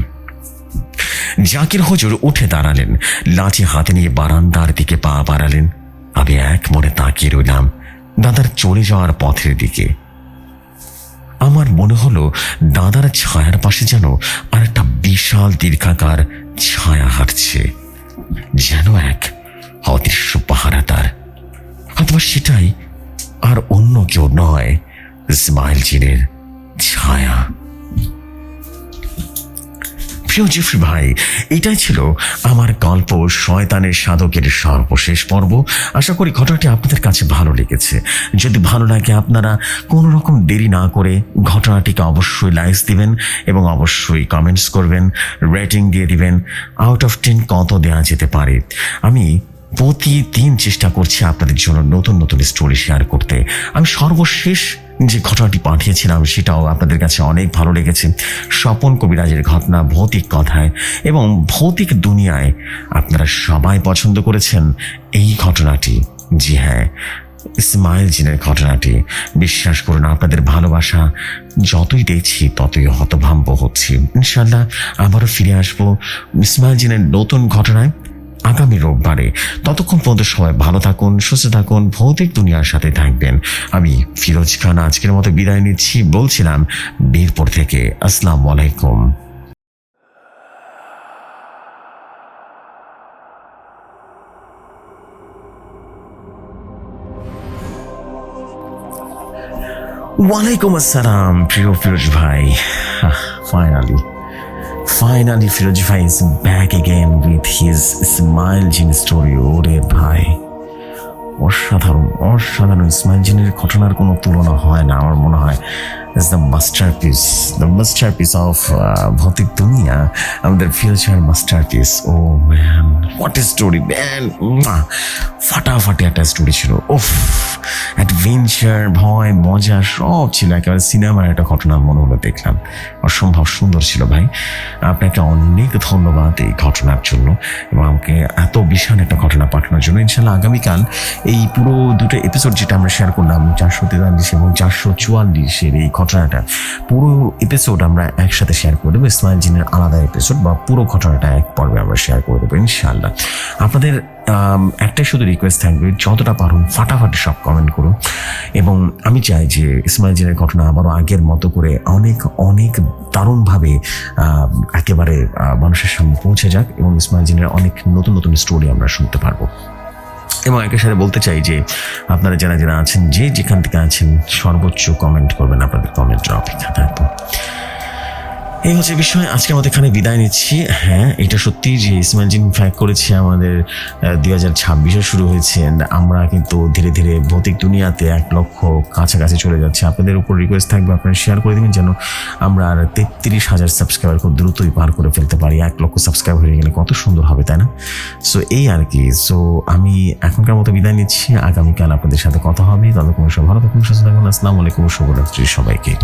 জাকির হুজুর উঠে দাঁড়ালেন, লাঠি হাতে নিয়ে বারান্দার দিকে পা বাড়ালেন। আমি এক মনে তাকিয়ে রইলাম দাদার চলে যাওয়ার পথের দিকে। আমার মনে হলো দাদার ছায়ার পাশে যেন আর একটা বিশাল দীর্ঘাকার ছায়া হাঁটছে, যেন এক অদৃশ্য পাহারাদার। অথবা সেটাই আর অন্য কেউ নয়, ইসমাইল জিনের ছায়া। প্রিয় জেফরি ভাই, এটাই ছিল আমার গল্প শয়তানের সাধকের সর্বশেষ পর্ব। আশা করি ঘটনাটি আপনাদের কাছে ভালো লেগেছে। যদি ভালো লাগে আপনারা কোনো রকম দেরি না করে ঘটনাটিকে অবশ্যই লাইক দিবেন এবং অবশ্যই কমেন্টস করবেন, রেটিং দিয়ে দিবেন। আউট অফ 10 কত দেওয়া যেতে পারে? আমি প্রতিদিন চেষ্টা করছি আপনাদের জন্য নতুন নতুন স্টোরি শেয়ার করতে। আমি সর্বশেষ যে ঘটনাটি পাঠিয়েছিলাম সেটাও আপনাদের কাছে অনেক ভালো লেগেছে। স্বপন কবিরাজের ঘটনা ভৌতিক কথায় এবং ভৌতিক দুনিয়ায় আপনারা সবাই পছন্দ করেছেন এই ঘটনাটি। জি হ্যাঁ, ইসমাইল জিনের ঘটনাটি। বিশ্বাস করুন, আপনাদের ভালোবাসা যতই দেখছি ততই হতভম্ব হচ্ছি। ইনশাল্লাহ আবারও ফিরে আসবো ইসমাইল জিনের নতুন ঘটনায় আগামী রোববারে। ততক্ষণ পর্যন্ত সবাই ভালো থাকুন, সুস্থ থাকুন, ভৌতিক দুনিয়ার সাথে থাকবেন। আমি ফিরোজ খান আজকের মতো বিদায় নিচ্ছি। বলছিলাম বীরপুর থেকে। আসসালামু আলাইকুম। ওয়ালাইকুম আসসালাম প্রিয় ফিরোজ ভাই। Finally, Firoj Bhai is back again with his Ismail Jin story. ওরে ভাই, অসাধারণ ইসমাইল জিনের ঘটনার কোনো তুলনা হয় না। আমার মনে হয় is the masterpiece of ভৌতিক দুনিয়া, আমাদের future masterpiece. Oh man, what a story man! ফাটাফাটি একটা স্টোরি ছিল। অ্যাডভেঞ্চার, ভয়, মজা সব ছিল। একেবারে সিনেমার একটা ঘটনা মনে হলো দেখলাম। অসম্ভব সুন্দর ছিল ভাই। আপনাকে অনেক ধন্যবাদ এই ঘটনার জন্য এবং আমাকে এত বিশাল একটা ঘটনা পাঠানোর জন্য। ইনশাল্লাহ আগামীকাল এই পুরো দুটো এপিসোড যেটা আমরা শেয়ার করলাম, 443 এবং 444-এর এই ঘটনাটা, পুরো এপিসোড আমরা একসাথে শেয়ার করে দেবো। ইসমাইল জিনের আলাদা এপিসোড বা পুরো ঘটনাটা এক পর্বে আমরা শেয়ার করে দেবো ইনশাল্লাহ। আপনাদের একটাই শুধু রিকোয়েস্ট থাকবে, যতটা পারুন ফাটাফাটি সব কমেন্ট করুন। এবং আমি চাই যে ইসমাইল জিনের ঘটনা আবারও আগের মতো করে অনেক দারুণভাবে একেবারে মানুষের সামনে পৌঁছে যাক এবং ইসমাইল জিনের অনেক নতুন স্টোরি আমরা শুনতে পারবো। এবং একের সাথে বলতে চাই যে আপনারা যারা আছেন, যেখান থেকে আছেন, সর্বোচ্চ কমেন্ট করবেন। আপনাদের কমেন্টের অপেক্ষা থাকবো। এই হচ্ছে বিষয়। আজকে আমাদের এখানে বিদায় নিচ্ছি। হ্যাঁ, এটা সত্যি যে ইসমাইল জিন ফ্যাক করেছে আমাদের 2026-এ শুরু হয়েছে। আমরা কিন্তু ধীরে ধীরে ভৌতিক দুনিয়াতে 1 লক্ষ কাছাকাছি চলে যাচ্ছে। আপনাদের উপর রিকোয়েস্ট থাকবে আপনারা শেয়ার করে দেবেন যেন আমরা আর 33,000 সাবস্ক্রাইবার খুব দ্রুতই পার করে ফেলতে পারি। 1 লক্ষ সাবস্ক্রাইবার হয়ে গেলে কত সুন্দর হবে, তাই না? সো এই আর কি। সো আমি এখনকার মতো বিদায় নিচ্ছি। আগামীকাল আপনাদের সাথে কথা হবে। ততক্ষণ সব ভালো থাকুন, সুস্থ থাকুন। আসসালামু আলাইকুম, শুভরাত্রি সবাইকে।